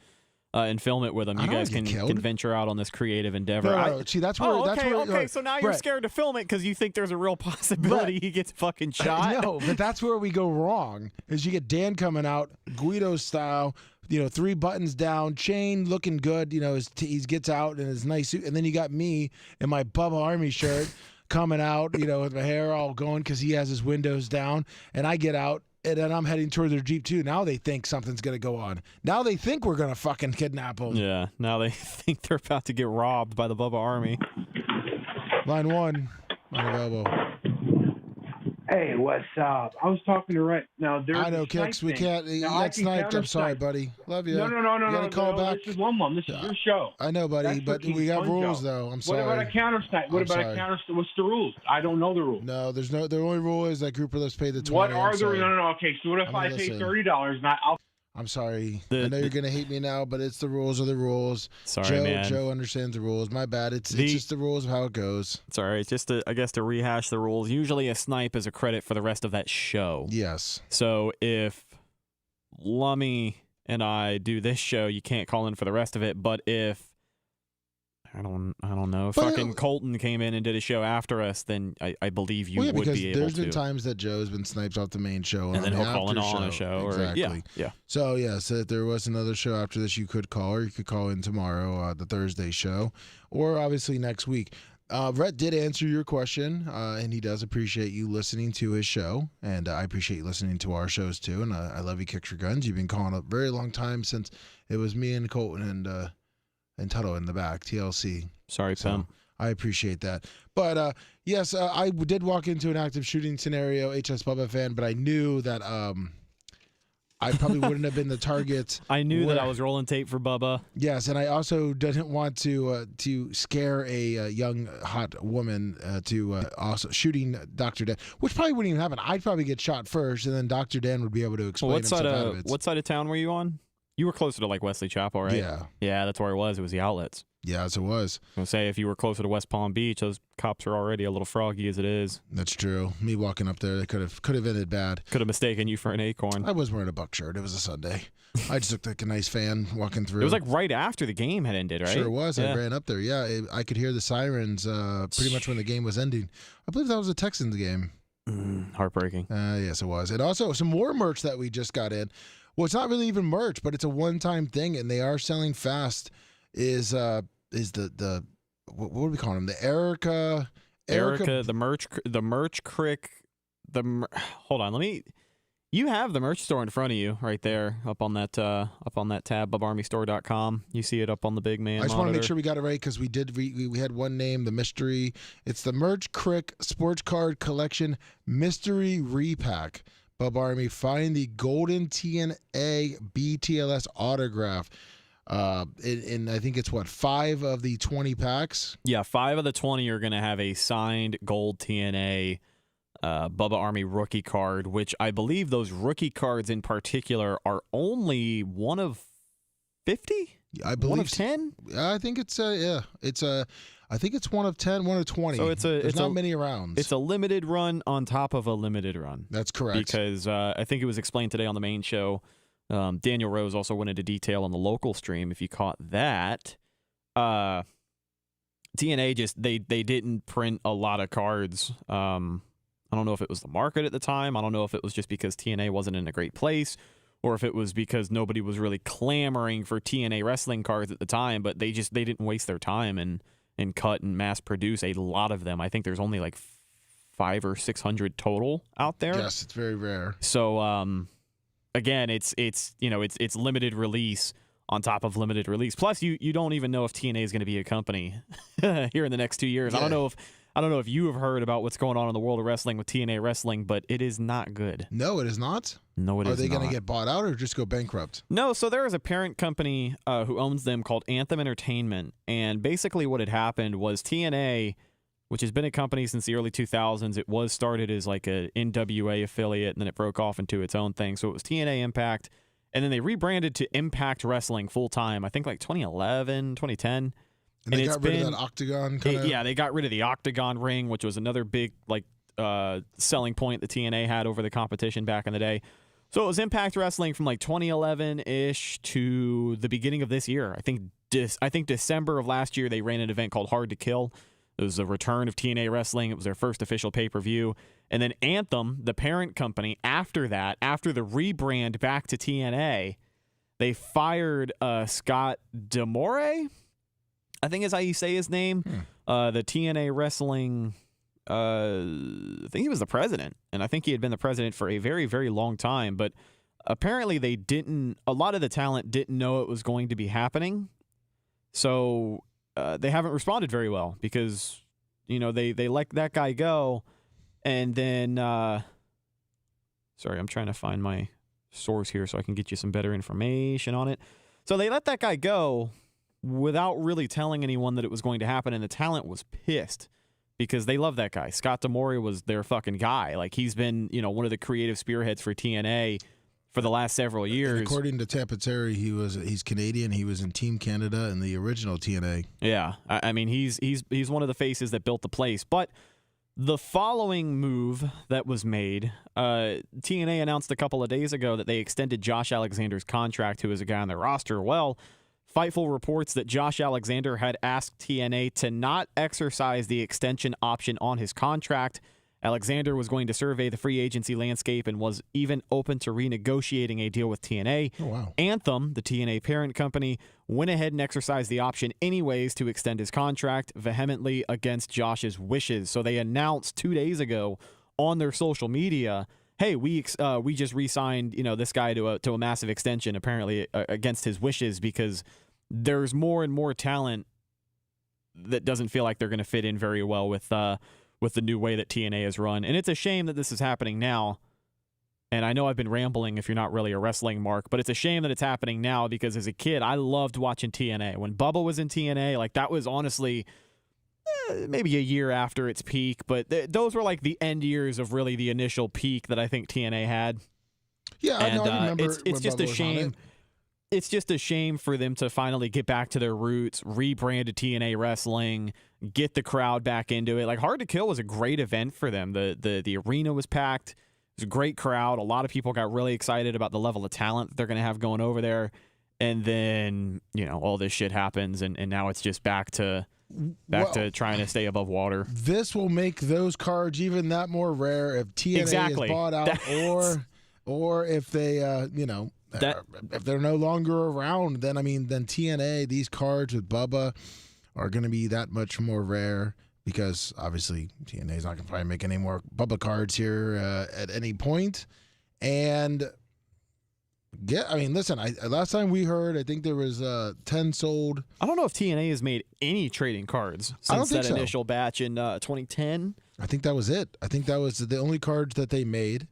And film it with him. You guys can venture out on this creative endeavor. No. See, that's where. Okay. So now you're scared to film it because you think there's a real possibility he gets fucking shot. No, but that's where we go wrong. Is you get Dan coming out Guido style, 3 buttons down, chain looking good. He gets out in his nice suit, and then you got me in my Bubba Army shirt coming out, with my hair all going because he has his windows down, and I get out. And then I'm heading toward their Jeep, too. Now they think something's going to go on. Now they think we're going to fucking kidnap them. Yeah, now they think they're about to get robbed by the Bubba Army. Line 1, unavailable. Hey, what's up? I was talking to Rhett. Now, there's I know, Kicks. We can't. You got sniped. I'm sorry, buddy. Love you. No. You got to call back. This is Lum. This is your show. I know, buddy, but we have rules, though. I'm sorry. What about a counter snipe? What's the rules? I don't know the rules. No, there's no. The only rule is that group of us pay the 20. What are the rules? No. Okay, so what if I pay $30 and I'll. I'm sorry. I know you're going to hate me now, but it's the rules are the rules. Sorry, man. Joe understands the rules. My bad. It's just the rules of how it goes. It's all right. Just I guess to rehash the rules, usually a snipe is a credit for the rest of that show. Yes. So if Lummy and I do this show, you can't call in for the rest of it. But if I don't know. Fucking Colton came in and did a show after us, then I believe you would be able to. There's been times that Joe's been sniped off the main show. And then he'll call in on a show. Exactly. Yeah. So, so if there was another show after this, you could call, or you could call in tomorrow, the Thursday show, or obviously next week. Rhett did answer your question, and he does appreciate you listening to his show, and I appreciate you listening to our shows, too, and I love you, Kicks Your Guns. You've been calling a very long time since it was me and Colton and Tuttle in the back, TLC. Sorry, Pim. I appreciate that. But, yes, I did walk into an active shooting scenario, HS Bubba fan, but I knew that I probably wouldn't have been the target. I knew that I was rolling tape for Bubba. Yes, and I also didn't want to scare a young, hot woman to also shooting Dr. Dan, which probably wouldn't even happen. I'd probably get shot first, and then Dr. Dan would be able to explain himself out of it. What side of town were you on? You were closer to like Wesley Chapel, right? Yeah. Yeah, that's where it was. It was the outlets. Yes, it was. I was gonna say, if you were closer to West Palm Beach, those cops are already a little froggy as it is. That's true. Me walking up there, they could have ended bad. Could have mistaken you for an acorn. I was wearing a Buck shirt. It was a Sunday. I just looked like a nice fan walking through. It was like right after the game had ended, right? Sure was. Yeah. I ran up there. Yeah, I could hear the sirens pretty much when the game was ending. I believe that was a Texans game. Heartbreaking. Yes, it was. And also some more merch that we just got in. Well, it's not really even merch, but it's a one-time thing, and they are selling fast. Is the what do we call them? The Erica, the merch crick. Hold on, you have the merch store in front of you right there, up on that tab, BubbaArmyStore.com. You see it up on the big man. I just want to make sure we got it right because we had one name, the mystery. It's the Merch Crick Sports Card Collection Mystery Repack. Bubba Army, find the golden TNA BTLS autograph. And I think it's 5 of the 20 packs. Yeah, 5 of the 20 are going to have a signed gold TNA Bubba Army rookie card, which I believe those rookie cards in particular are only one of 50? I believe 1 of 10? I think it's I think it's 1 of 10, 1 of 20. So there's not many rounds. It's a limited run on top of a limited run. That's correct. Because I think it was explained today on the main show. Daniel Rose also went into detail on the local stream. If you caught that, TNA just they didn't print a lot of cards. I don't know if it was the market at the time. I don't know if it was just because TNA wasn't in a great place, or if it was because nobody was really clamoring for TNA wrestling cards at the time, but they didn't waste their time and cut and mass produce a lot of them. I think there's only like 500 or 600 total out there. Yes, it's very rare. So again, it's limited release on top of limited release. Plus, you don't even know if TNA is going to be a company here in the next 2 years. Yeah. I don't know if you have heard about what's going on in the world of wrestling with TNA Wrestling, but it is not good. No, it is not? No, it is not. Are they going to get bought out or just go bankrupt? No, so there is a parent company who owns them called Anthem Entertainment, and basically what had happened was TNA, which has been a company since the early 2000s, it was started as like a NWA affiliate, and then it broke off into its own thing. So it was TNA Impact, and then they rebranded to Impact Wrestling full-time, I think like 2011, 2010. And they got rid of that octagon kind of? Yeah, they got rid of the octagon ring, which was another big selling point that TNA had over the competition back in the day. So it was Impact Wrestling from like 2011-ish to the beginning of this year. I think December of last year they ran an event called Hard to Kill. It was the return of TNA Wrestling. It was their first official pay-per-view. And then Anthem, the parent company, after that, after the rebrand back to TNA, they fired Scott D'Amore, I think is how you say his name, the TNA Wrestling, I think he was the president, and I think he had been the president for a very, very long time, but apparently a lot of the talent didn't know it was going to be happening, so they haven't responded very well because, they let that guy go, and then, sorry, I'm trying to find my source here so I can get you some better information on it. So they let that guy go without really telling anyone that it was going to happen, and the talent was pissed because they love that guy. Scott D'Amore was their fucking guy. Like, he's been, one of the creative spearheads for TNA for the last several years. And according to Tampa Terry, he's Canadian. He was in Team Canada in the original TNA. Yeah, I mean, he's one of the faces that built the place. But the following move that was made, TNA announced a couple of days ago that they extended Josh Alexander's contract, who is a guy on their roster. Well, Fightful reports that Josh Alexander had asked TNA to not exercise the extension option on his contract. Alexander was going to survey the free agency landscape and was even open to renegotiating a deal with TNA. Oh, wow. Anthem, the TNA parent company, went ahead and exercised the option anyways to extend his contract, vehemently against Josh's wishes. So they announced 2 days ago on their social media, hey, we just re-signed this guy to a massive extension, apparently against his wishes, because there's more and more talent that doesn't feel like they're going to fit in very well with the new way that TNA is run. And it's a shame that this is happening now. And I know I've been rambling if you're not really a wrestling mark, but it's a shame that it's happening now because as a kid, I loved watching TNA. When Bubba was in TNA, like that was honestly maybe a year after its peak, but those were like the end years of really the initial peak that I think TNA had. Yeah, and, I remember it's just a shame. It's just a shame for them to finally get back to their roots, rebrand to TNA Wrestling, get the crowd back into it. Like Hard to Kill was a great event for them. The arena was packed. It was a great crowd. A lot of people got really excited about the level of talent that they're going to have going over there. And then, all this shit happens, and now it's just back to trying to stay above water. This will make those cards even that more rare if TNA is bought out, or if they, if they're no longer around. Then TNA, these cards with Bubba are going to be that much more rare because obviously TNA is not going to probably make any more Bubba cards here at any point. And listen, last time we heard, I think there was 10 sold. I don't know if TNA has made any trading cards since that initial batch in 2010. I think that was it. I think that was the only cards that they made.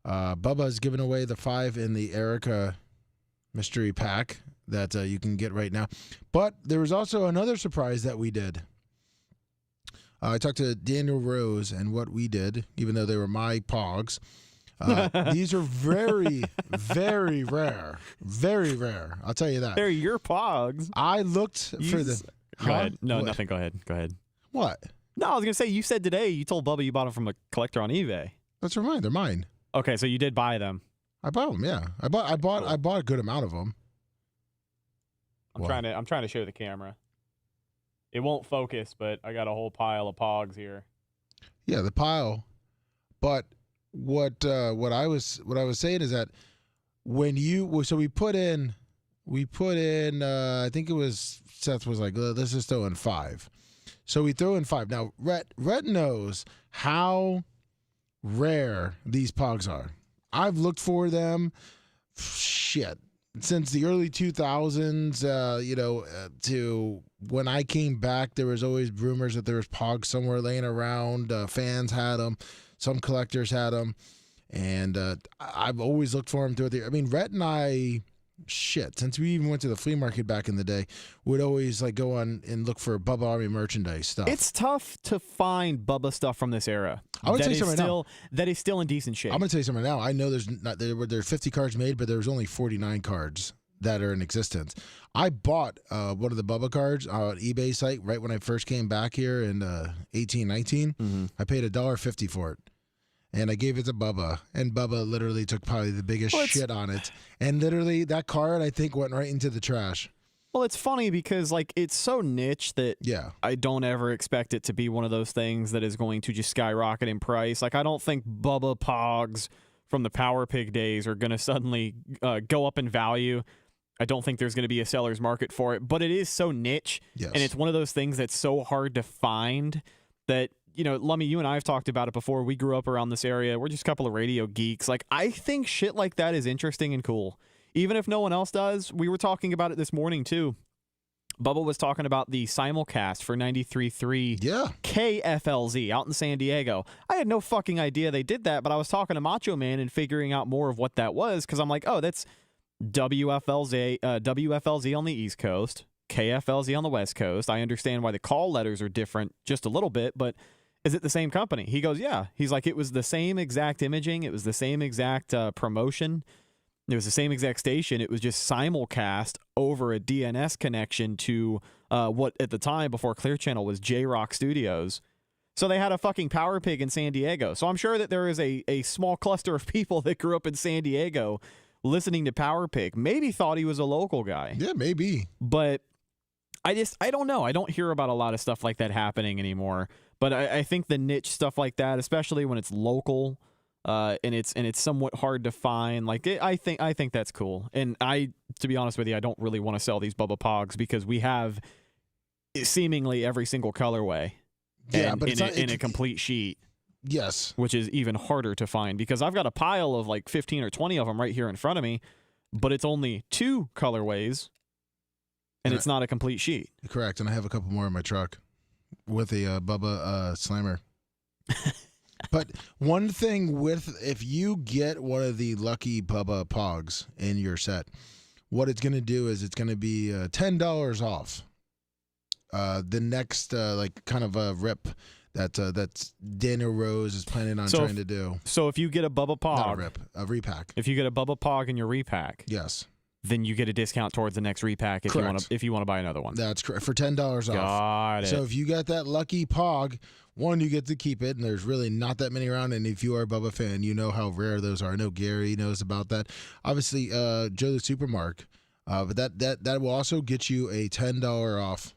Bubba has given away the 5 in the Erica mystery pack that you can get right now. But there was also another surprise that we did. I talked to Daniel Rose, and what we did, even though they were my pogs, these are very, very rare. Very rare. I'll tell you that. They're your pogs. I looked for the... Go ahead. No, what? Nothing. Go ahead. What? No, I was going to say, you said today, you told Bubba you bought them from a collector on eBay. That's mine. They're mine. Okay, so you did buy them. I bought them, yeah. I bought a good amount of them. I'm trying to show the camera. It won't focus, but I got a whole pile of pogs here. Yeah, the pile. But what I was saying is that so we put in, I think it was, Seth was like, let's just throw in 5. So we throw in 5. Now, Rhett knows how rare these pogs are. I've looked for them, since the early 2000s, to when I came back, there was always rumors that there was pogs somewhere laying around. Fans had them. Some collectors had them. And I've always looked for them throughout the year. I mean, Rhett and I, since we even went to the flea market back in the day, would always like go on and look for Bubba Army merchandise stuff. It's tough to find Bubba stuff from this era. I would say something right now. That is still in decent shape. I'm going to tell you something right now. I know there's 50 cards made, but there's only 49 cards that are in existence. I bought one of the Bubba cards on eBay site right when I first came back here in 1819. Mm-hmm. I paid $1.50 for it. And I gave it to Bubba, and Bubba literally took probably the biggest shit on it. And literally, that card, I think, went right into the trash. Well, it's funny because, like, it's so niche that I don't ever expect it to be one of those things that is going to just skyrocket in price. Like, I don't think Bubba Pogs from the Power Pig days are going to suddenly go up in value. I don't think there's going to be a seller's market for it. But it is so niche, and it's one of those things that's so hard to find that, you know, Lummy, you and I have talked about it before. We grew up around this area. We're just a couple of radio geeks. Like, I think shit like that is interesting and cool. Even if no one else does. We were talking about it this morning, too. Bubba was talking about the simulcast for 93.3 KFLZ out in San Diego. I had no fucking idea they did that, but I was talking to Macho Man and figuring out more of what that was, because I'm like, oh, that's WFLZ on the East Coast, KFLZ on the West Coast. I understand why the call letters are different just a little bit, but is it the same company? He goes, yeah. He's like, it was the same exact imaging. It was the same exact promotion. It was the same exact station. It was just simulcast over a DNS connection to what at the time before Clear Channel was J-Rock Studios. So they had a fucking Power Pig in San Diego. So I'm sure that there is a small cluster of people that grew up in San Diego listening to Power Pig. Maybe thought he was a local guy. Yeah, maybe. But I don't know. I don't hear about a lot of stuff like that happening anymore. But I think the niche stuff like that, especially when it's local, and it's somewhat hard to find. Like I think that's cool. And to be honest with you, I don't really want to sell these Bubba Pogs because we have seemingly every single colorway. Yeah, but in a complete sheet. Yes, which is even harder to find because I've got a pile of like 15 or 20 of them right here in front of me, but it's only 2 colorways, and it's not a complete sheet. Correct, and I have a couple more in my truck with a Bubba Slammer. But one thing if you get one of the lucky Bubba Pogs in your set, what it's going to do is it's going to be $10 off the next kind of a rip that Daniel Rose is planning on trying to do. So if you get a Bubba Pog, not a rip, a repack. If you get a Bubba Pog in your repack, yes, then you get a discount towards the next repack if you want to buy another one. That's correct, for $10 off. Got it. So if you got that lucky Pog, one, you get to keep it, and there's really not that many around. And if you are a Bubba fan, you know how rare those are. I know Gary knows about that. Obviously, Joe the Supermark, but that will also get you a $10 off.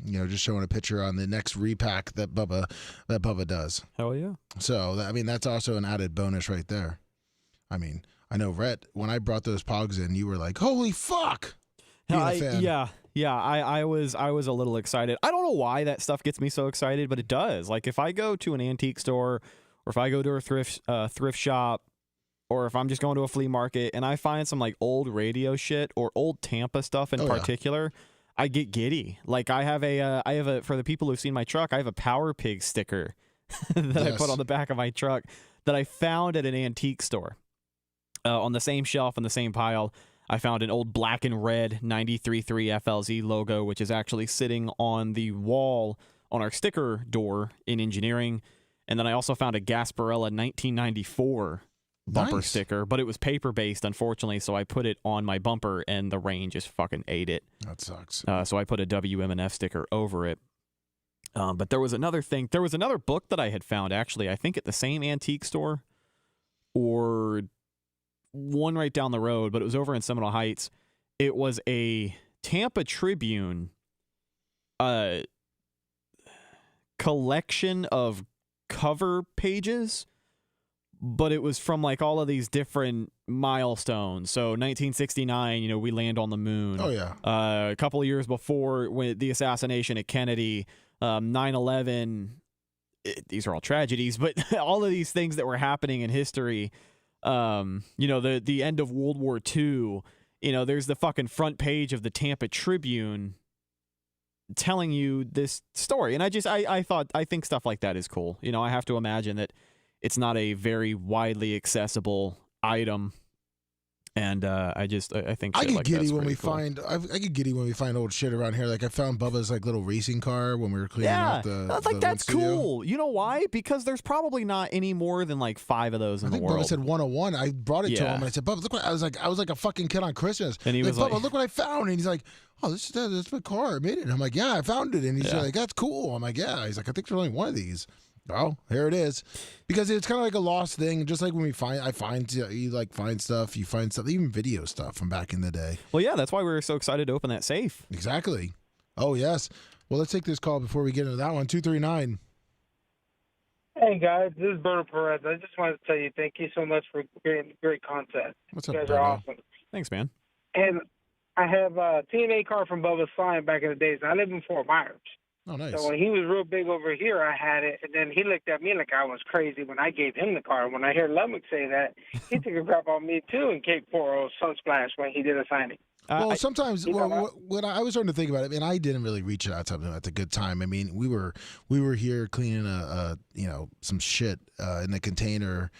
Just showing a picture on the next repack that Bubba does. Hell yeah! So that's also an added bonus right there. I mean, I know Rhett, when I brought those Pogs in, you were like, "Holy fuck!" Yeah. I was a little excited. I don't know why that stuff gets me so excited, but it does. Like if I go to an antique store, or if I go to a thrift shop, or if I'm just going to a flea market and I find some like old radio shit or old Tampa stuff in particular. Yeah. I get giddy. Like I have a for the people who've seen my truck, I have a Power Pig sticker that I put on the back of my truck that I found at an antique store. On the same shelf in the same pile, I found an old black and red 93.3 FLZ logo, which is actually sitting on the wall on our sticker door in engineering. And then I also found a Gasparilla 1994 bumper sticker, but it was paper-based, unfortunately, so I put it on my bumper, and the rain just fucking ate it. That sucks. So I put a WM&F sticker over it. But there was another thing. There was another book that I had found, actually, I think at the same antique store, or one right down the road, but it was over in Seminole Heights. It was a Tampa Tribune collection of cover pages, but it was from like all of these different milestones. So 1969, we land on the moon. Oh yeah. A couple of years before, when the assassination of Kennedy, 9/11. These are all tragedies, but all of these things that were happening in history. The end of World War II. There's the fucking front page of the Tampa Tribune telling you this story, and I think stuff like that is cool. I have to imagine that it's not a very widely accessible item, and I think I shit get like giddy that's when we pretty cool. find I get giddy when we find old shit around here. Like I found Bubba's like little racing car when we were cleaning out the. I was like, the that's studio. cool. You know why? Because there's probably not any more than like 5 of those in I the think world. Bubba said 101. I brought it to Yeah. him and I said, Bubba, look what I was like a fucking kid on Christmas. And he was Bubba, like- look what I found. And he's like, oh, that's my car. I made it. And I'm like, yeah, I found it. And he's Yeah. like, that's cool. I'm like, yeah. He's like, I think there's only one of these. Oh, here it is. Because it's kind of like a lost thing. Just like when you find stuff, you find stuff, even video stuff from back in the day. Well, yeah, that's why we were so excited to open that safe. Exactly. Oh, yes. Well, let's take this call before we get into that one. 239. Hey guys, this is Berto Perez. I just wanted to tell you thank you so much for great content. What's You up, guys are Berto? awesome. Thanks, man. And I have a TNA card from Bubba's Slime back in the days. I live in Fort Myers. Oh, nice. So when he was real big over here, I had it, and then he looked at me like I was crazy when I gave him the card. When I hear Lummox say that, he took a crap on me too in Cape Coral Sunsplash when he did a signing. Well, sometimes when I was starting to think about it, and I didn't really reach out to him at the good time. I mean, we were here cleaning some shit in the container,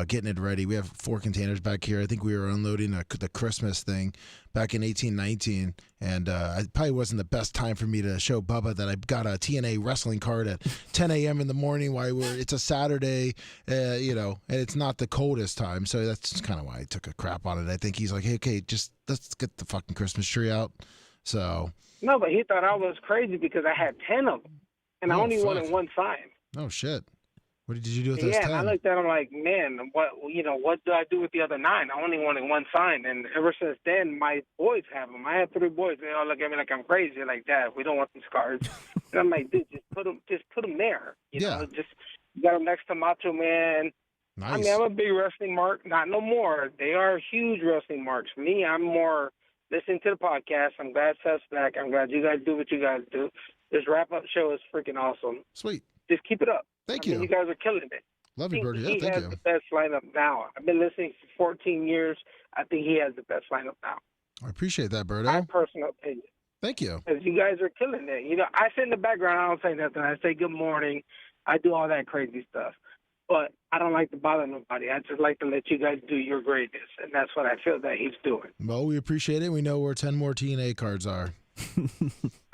getting it ready. We have 4 containers back here. I think we were unloading the Christmas thing back in 1819, and it probably wasn't the best time for me to show Bubba that I got a TNA wrestling card at 10 a.m. in the morning while it's a Saturday, and it's not the coldest time. So that's kind of why I took a crap on it. I think he's like, hey, okay, just let's get the fucking Christmas tree out. So No, but he thought I was crazy because I had 10 of them, and I only wanted one sign. Oh shit. What did you do with those 10? Yeah, and I looked at him like, man, what do I do with the other 9? I only wanted one sign, and ever since then, my boys have them. I have 3 boys. They all look at me like I'm crazy, like, Dad, we don't want these cards. And I'm like, dude, just put them there. You know, just got them next to Macho Man. Nice. I mean, I'm a big wrestling mark. Not no more. They are huge wrestling marks. Me, I'm more listening to the podcast. I'm glad Seth's back. I'm glad you guys do what you guys do. This wrap-up show is freaking awesome. Sweet. Just keep it up. Thank you. You guys are killing it. Love you, Bertie. He Yeah, thank has you. the best lineup now. I've been listening for 14 years. I think he has the best lineup now. I appreciate that, Berto. My personal opinion. Thank you. Because you guys are killing it. I sit in the background. I don't say nothing. I say good morning. I do all that crazy stuff. But I don't like to bother nobody. I just like to let you guys do your greatness. And that's what I feel that he's doing. Well, we appreciate it. We know where 10 more TNA cards are.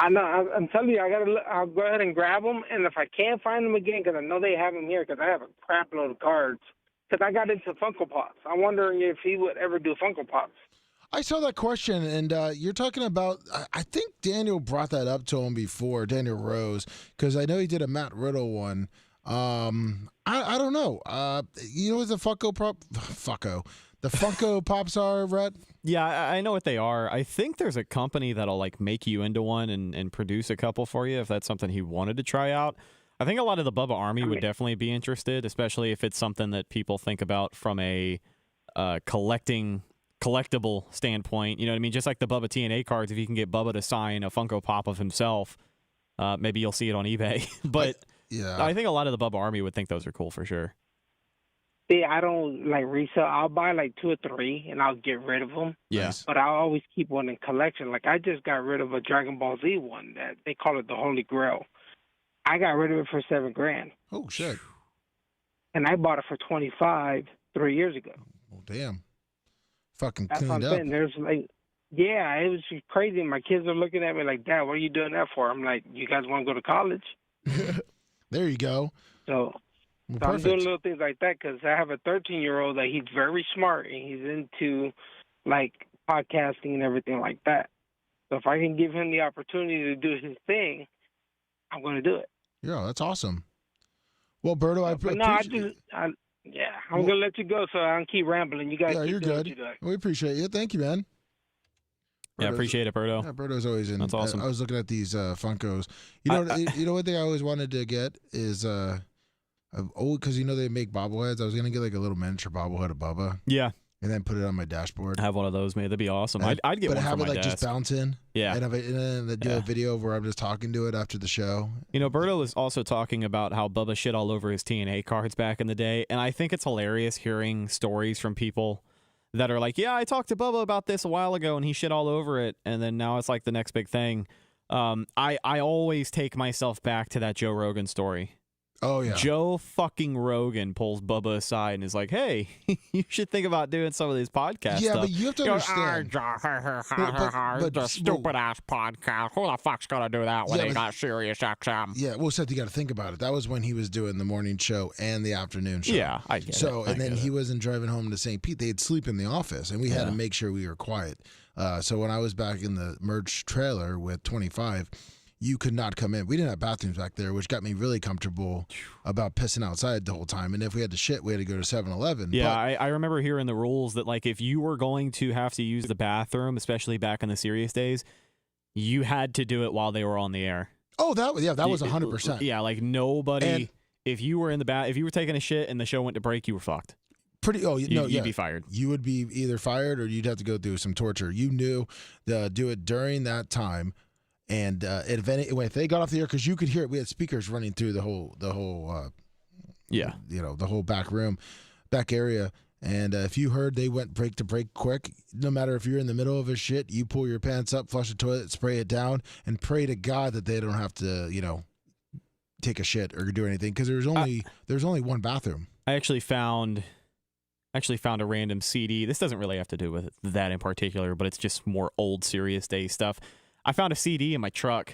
I know. I'm telling you, I'll go ahead and grab them. And if I can't find them again, because I know they have them here, because I have a crap load of cards, because I got into Funko Pops. I'm wondering if he would ever do Funko Pops. I saw that question, and you're talking about, I think Daniel brought that up to him before, Daniel Rose, because I know he did a Matt Riddle one. I don't know. You know what the the Funko Pops are, Rhett? Yeah, I know what they are. I think there's a company that'll like make you into one and produce a couple for you if that's something he wanted to try out. I think a lot of the Bubba Army would definitely be interested, especially if it's something that people think about from a collectible standpoint. You know what I mean? Just like the Bubba TNA cards, if you can get Bubba to sign a Funko Pop of himself, maybe you'll see it on eBay. But I think a lot of the Bubba Army would think those are cool for sure. See, I don't like resell. I'll buy like 2 or 3, and I'll get rid of them. Yeah. But I'll always keep one in collection. Like I just got rid of a Dragon Ball Z one that they call it the Holy Grail. I got rid of it for $7,000. Oh shit! And I bought it for $25 3 years ago. Oh damn! Fucking That's what I'm cleaned up. saying. There's like, yeah, it was just crazy. My kids are looking at me like, Dad, what are you doing that for? I'm like, you guys want to go to college? There you go. So I'm doing little things like that because I have a 13-year-old that he's very smart and he's into like podcasting and everything like that. So if I can give him the opportunity to do his thing, I'm going to do it. Yeah, that's awesome. Well, Berto, I'm going to let you go so I don't keep rambling. You guys, you're good. We appreciate you. Thank you, man. Yeah, appreciate it, Berto. Yeah, Berto's always in. That's awesome. I was looking at these Funkos. You know what thing I always wanted to get is Because they make bobbleheads. I was gonna get like a little miniature bobblehead of Bubba. Yeah. And then put it on my dashboard. Have one of those made. That'd be awesome. I'd get one for my desk. Just bounce in. Yeah. And then do a video where I'm just talking to it after the show. Berto was also talking about how Bubba shit all over his TNA cards back in the day, and I think it's hilarious hearing stories from people that are like, yeah, I talked to Bubba about this a while ago, and he shit all over it, and then now it's like the next big thing. I always take myself back to that Joe Rogan story. Oh, yeah. Joe fucking Rogan pulls Bubba aside and is like, hey, you should think about doing some of these podcasts. Yeah, stuff. but you have to understand. The stupid-ass podcast. Who the fuck's going to do that when they got Sirius XM? Yeah, well, Seth, you got to think about it. That was when he was doing the morning show and the afternoon show. Yeah, I get it. And then he wasn't driving home to St. Pete. They'd sleep in the office, and we had to make sure we were quiet. So when I was back in the merch trailer with 25, you could not come in. We didn't have bathrooms back there, which got me really comfortable about pissing outside the whole time. And if we had to shit, we had to go to 7-Eleven. Yeah, I remember hearing the rules that, like, if you were going to have to use the bathroom, especially back in the serious days, you had to do it while they were on the air. Oh, that was 100%. Yeah, like nobody. If you were in the if you were taking a shit and the show went to break, you were fucked. You'd be fired. You would be either fired or you'd have to go through some torture. You knew to do it during that time. And if they got off the air, because you could hear it, we had speakers running through the whole the whole back room, back area. And if you heard they went break to break quick, no matter if you're in the middle of a shit, you pull your pants up, flush the toilet, spray it down, and pray to God that they don't have to, take a shit or do anything, because there's only one bathroom. I actually found a random CD. This doesn't really have to do with that in particular, but it's just more old Serious Day stuff. I found a CD in my truck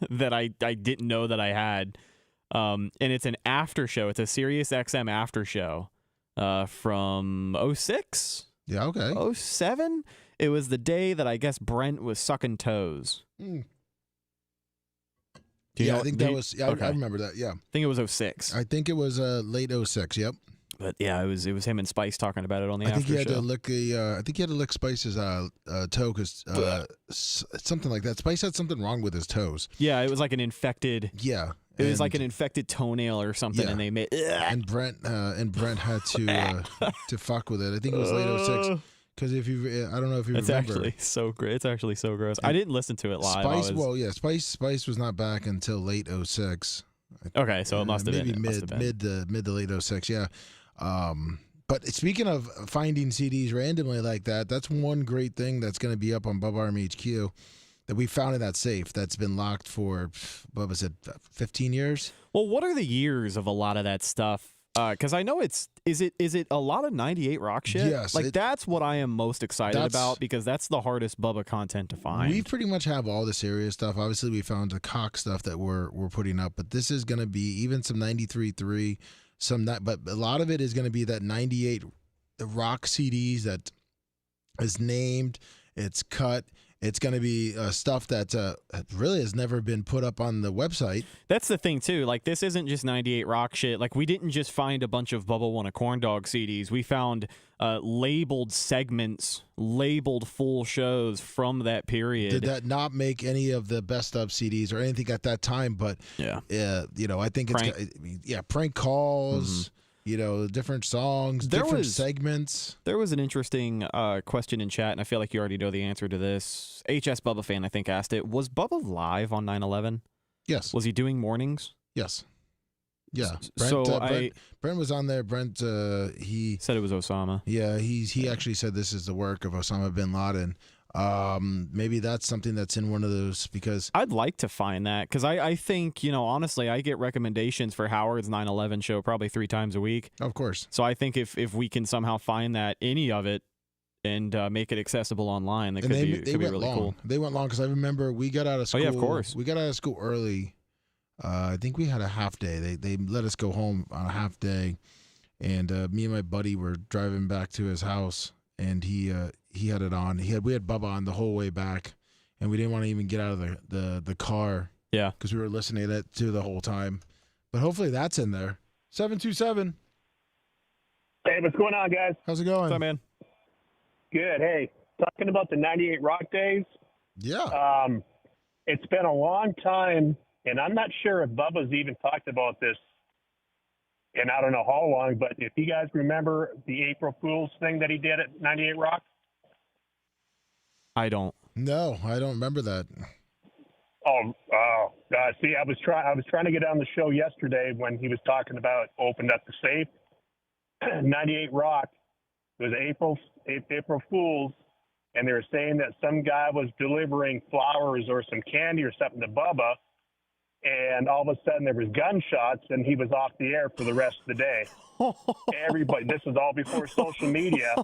that I didn't know that I had, and it's an after show. It's a Sirius XM after show from 06? Yeah, okay. 07? It was the day that I guess Brent was sucking toes. I think that was. Yeah, okay. I remember that. Yeah, I think it was 06. I think it was late 06. Yep. But yeah, it was him and Spice talking about it on the after show. I think he had to lick Spice's toe because something like that. Spice had something wrong with his toes. Yeah, it was like an infected. Yeah, it was like an infected toenail or something, and they made. And Brent had to fuck with it. I think it was late 06. Because I don't know if you remember. It's actually so great. It's actually so gross. I didn't listen to it live. Spice was not back until late 06. Okay, so it must have been mid to late 06. Yeah. But speaking of finding CDs randomly like that, that's one great thing that's going to be up on Bubba Army HQ that we found in that safe that's been locked for, Bubba said, 15 years. Well, what are the years of a lot of that stuff? Because I know is it a lot of 98 rock shit? Yes. That's what I am most excited about, because that's the hardest Bubba content to find. We pretty much have all the serious stuff. Obviously, we found the cock stuff that we're putting up, but this is going to be even some 93.3, but a lot of it is going to be that 98 rock CDs that is named, it's cut. It's going to be stuff that really has never been put up on the website. That's the thing, too. Like, this isn't just 98 rock shit. Like, we didn't just find a bunch of Bubba Won a Corn Dog CDs. We found labeled segments, labeled full shows from that period. Did that not make any of the best of CDs or anything at that time? But, I think prank calls. Mm-hmm. Different songs, different segments. There was an interesting question in chat, and I feel like you already know the answer to this. HS Bubba fan, I think, asked it. Was Bubba live on 9/11? Yes. Was he doing mornings? Yes. Yeah. Brent was on there. Brent, he said it was Osama. Yeah, he actually said this is the work of Osama bin Laden. Maybe that's something that's in one of those, because I'd like to find that, because I think, honestly, I get recommendations for Howard's 9/11 show probably 3 times a week. Of course. So I think if we can somehow find that, any of it, and make it accessible online, that could be really cool. They went long, because I remember we got out of school. Oh, yeah, of course. We got out of school early. I think we had a half day. They let us go home on a half day, and me and my buddy were driving back to his house, and he had it on. We had Bubba on the whole way back, and we didn't want to even get out of the car. Yeah, because we were listening to the whole time. But hopefully that's in there. 727. Hey, what's going on, guys? How's it going? What's up, man? Good. Hey, talking about the 98 Rock days. Yeah. It's been a long time, and I'm not sure if Bubba's even talked about this and I don't know how long, but if you guys remember the April Fool's thing that he did at 98 Rock? I don't. No, I don't remember that. Oh, God. See, I was trying to get on the show yesterday when he was talking about opened up the safe. 98 Rock. It was April Fool's, and they were saying that some guy was delivering flowers or some candy or something to Bubba, and all of a sudden there was gunshots, and he was off the air for the rest of the day. Everybody, this was all before social media,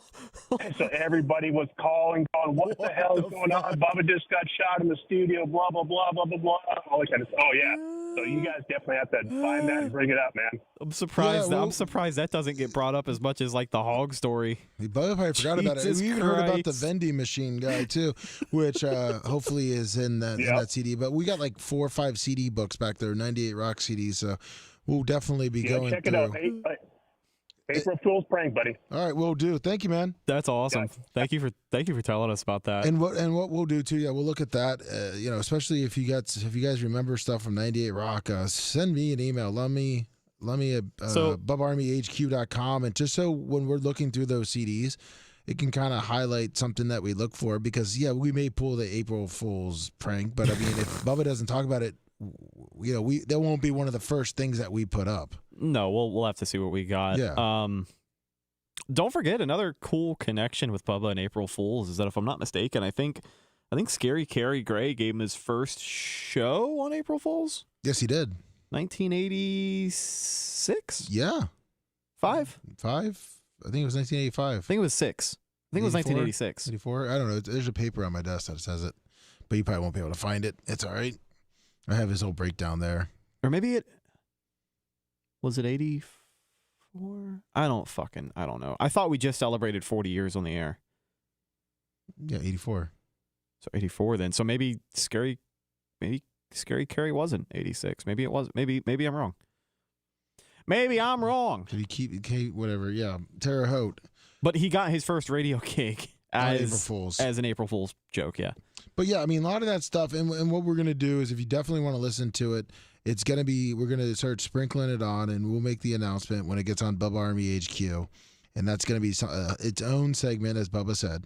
and so everybody was calling, what the hell is going on? Bubba just got shot in the studio, blah, blah, blah, blah, blah, blah, all that kind of stuff. Oh, yeah. So you guys definitely have to find that and bring it up, man. I'm surprised. I'm surprised that doesn't get brought up as much as like the hog story. Bubba probably forgot about it. We even heard about the vending machine guy too, which hopefully is in that CD. But we got like 4 or 5 CD books back there, 98 Rock CDs. So we'll definitely be going check through. It out. April Fool's prank, buddy. All right, we'll do. Thank you, man. That's awesome. Yeah. Thank you for telling us about that. And what we'll do too, we'll look at that. Especially if you guys remember stuff from 98 Rock, send me an email. Let me at BubbaArmyHQ.com, and just so when we're looking through those CDs, it can kind of highlight something that we look for, because we may pull the April Fool's prank, but I mean if Bubba doesn't talk about it, that won't be one of the first things that we put up. No, we'll have to see what we got. Yeah. Don't forget, another cool connection with Bubba and April Fool's is that, if I'm not mistaken, I think Scary Carrie Gray gave him his first show on April Fool's. Yes, he did. 1986. Yeah. 5. I think it was 1985. I think it was 6. I think it was 1986. 84. I don't know. There's a paper on my desk that says it, but you probably won't be able to find it. It's all right. I have his whole breakdown there. Or maybe it was it 84? I don't know. I thought we just celebrated 40 years on the air. Yeah, 84. So 84 then. So maybe Scary Carrie wasn't 86. Maybe it was. Maybe I'm wrong. Maybe I'm wrong. Did he keep whatever? Yeah, Terre Haute. But he got his first radio gig as an April Fool's joke, yeah. But yeah, I mean, a lot of that stuff, and what we're going to do is, if you definitely want to listen to it, it's going to be, we're going to start sprinkling it on, and we'll make the announcement when it gets on Bubba Army HQ, and that's going to be its own segment, as Bubba said.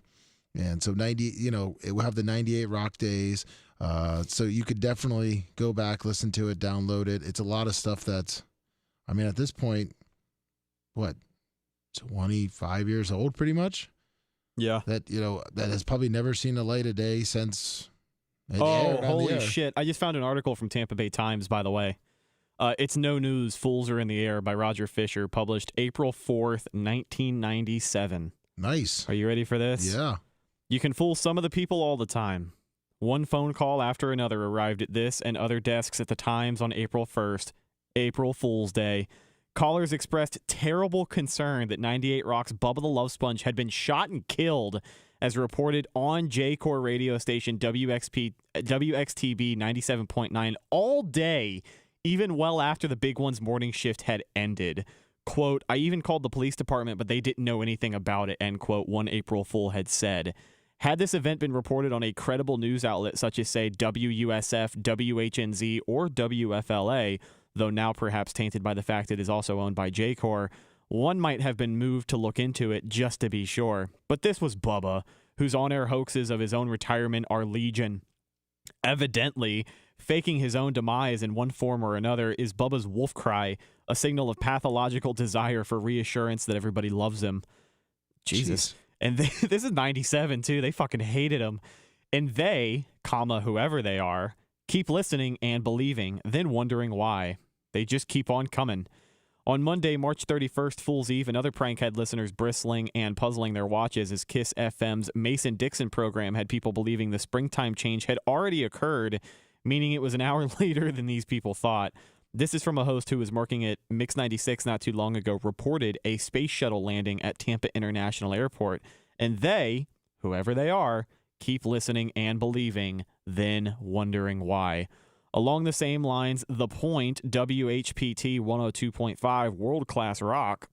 And so it will have the 98 Rock days, so you could definitely go back, listen to it, download it. It's a lot of stuff that's, I mean, at this point, what, 25 years old, pretty much? Yeah. That has probably never seen the light of day since. Holy shit. I just found an article from Tampa Bay Times, by the way. It's No News, Fools Are in the Air by Roger Fisher, published April 4th, 1997. Nice. Are you ready for this? Yeah. You can fool some of the people all the time. One phone call after another arrived at this and other desks at the Times on April 1st, April Fool's Day. Callers expressed terrible concern that 98 Rock's Bubba the Love Sponge had been shot and killed, as reported on J-Core radio station WXTB 97.9 all day, even well after the Big One's morning shift had ended. Quote, I even called the police department, but they didn't know anything about it, end quote, one April Fool had said. Had this event been reported on a credible news outlet such as, say, WUSF, WHNZ, or WFLA, though now perhaps tainted by the fact it is also owned by J-Core, one might have been moved to look into it just to be sure. But this was Bubba, whose on-air hoaxes of his own retirement are legion. Evidently, faking his own demise in one form or another is Bubba's wolf cry, a signal of pathological desire for reassurance that everybody loves him. Jesus. Jeez. And this is 97, too. They fucking hated him. And they, whoever they are, keep listening and believing, then wondering why. They just keep on coming. On Monday, March 31st, Fool's Eve, another prank had listeners bristling and puzzling their watches as Kiss FM's Mason-Dixon program had people believing the springtime change had already occurred, meaning it was an hour later than these people thought. This is from a host who was working at Mix 96 not too long ago, reported a space shuttle landing at Tampa International Airport. And they, whoever they are, keep listening and believing, then wondering why. Along the same lines, The Point, WHPT 102.5 World Class Rock,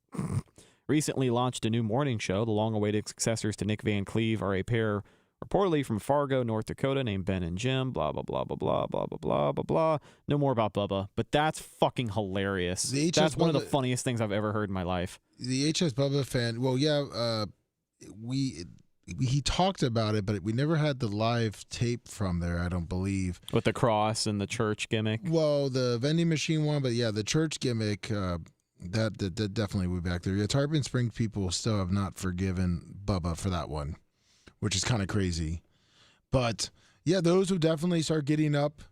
recently launched a new morning show. The long-awaited successors to Nick Van Cleve are a pair reportedly from Fargo, North Dakota, named Ben and Jim, blah, blah, blah, blah, blah, blah, blah, blah, blah, blah. No more about Bubba, but that's fucking hilarious. That's one of the funniest things I've ever heard in my life. The HS Bubba fan, well, yeah, he talked about it, but we never had the live tape from there, I don't believe. With the cross and the church gimmick? Well, the vending machine one, but yeah, the church gimmick, that definitely will be back there. Yeah, Tarpon Springs people still have not forgiven Bubba for that one, which is kind of crazy. But yeah, those will definitely start getting up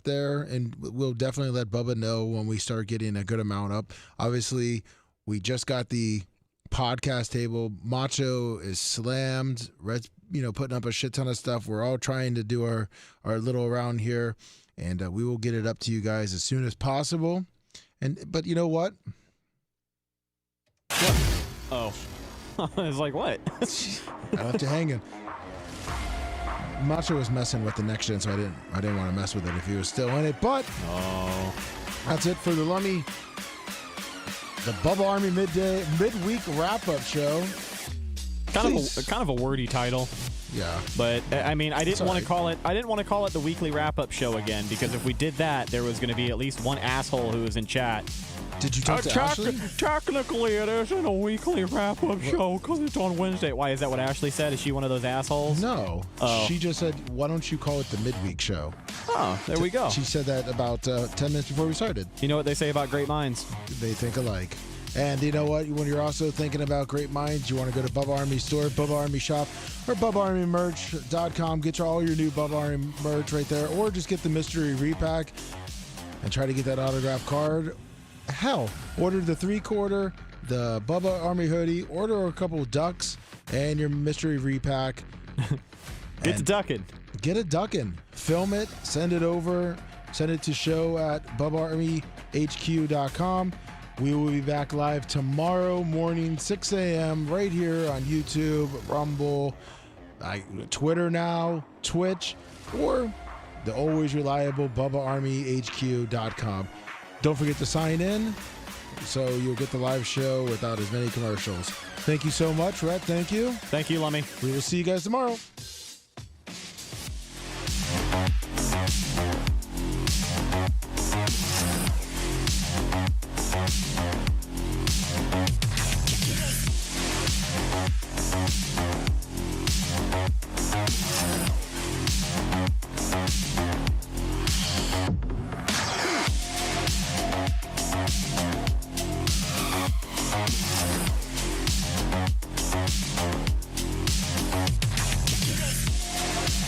there, and we'll definitely let Bubba know when we start getting a good amount up. Obviously, we just got the podcast table. Macho is slammed. Red's, putting up a shit ton of stuff. We're all trying to do our little round here, and we will get it up to you guys as soon as possible. But you know what? What? Oh. I was like, what? I left you hanging. Macho was messing with the next gen, so I didn't want to mess with it if he was still in it. But that's it for the Lummy. The Bubba Army midweek wrap-up show. Kind of a wordy title. Yeah. But I mean, I didn't want to call it the weekly wrap-up show again, because if we did that, there was going to be at least one asshole who was in chat. Did you talk to Ashley? Technically, it isn't a weekly wrap-up show because it's on Wednesday. Why, is that what Ashley said? Is she one of those assholes? No. Oh. She just said, why don't you call it the midweek show? Oh, there we go. She said that about 10 minutes before we started. You know what they say about great minds? They think alike. And you know what? When you're also thinking about great minds, you want to go to Bubba Army store, Bubba Army shop, or BubbaArmyMerch.com. Get all your new Bubba Army merch right there, or just get the mystery repack and try to get that autographed card. Hell, order the 3/4, the Bubba Army hoodie, order a couple of ducks, and your mystery repack. Get to ducking. Get a ducking. Film it, send it over, send it to show@BubbaArmyHQ.com. We will be back live tomorrow morning, 6 a.m. right here on YouTube, Rumble, Twitter now, Twitch, or the always reliable BubbaArmyHQ.com. Don't forget to sign in so you'll get the live show without as many commercials. Thank you so much, Rhett. Thank you. Thank you, Lummy. We will see you guys tomorrow.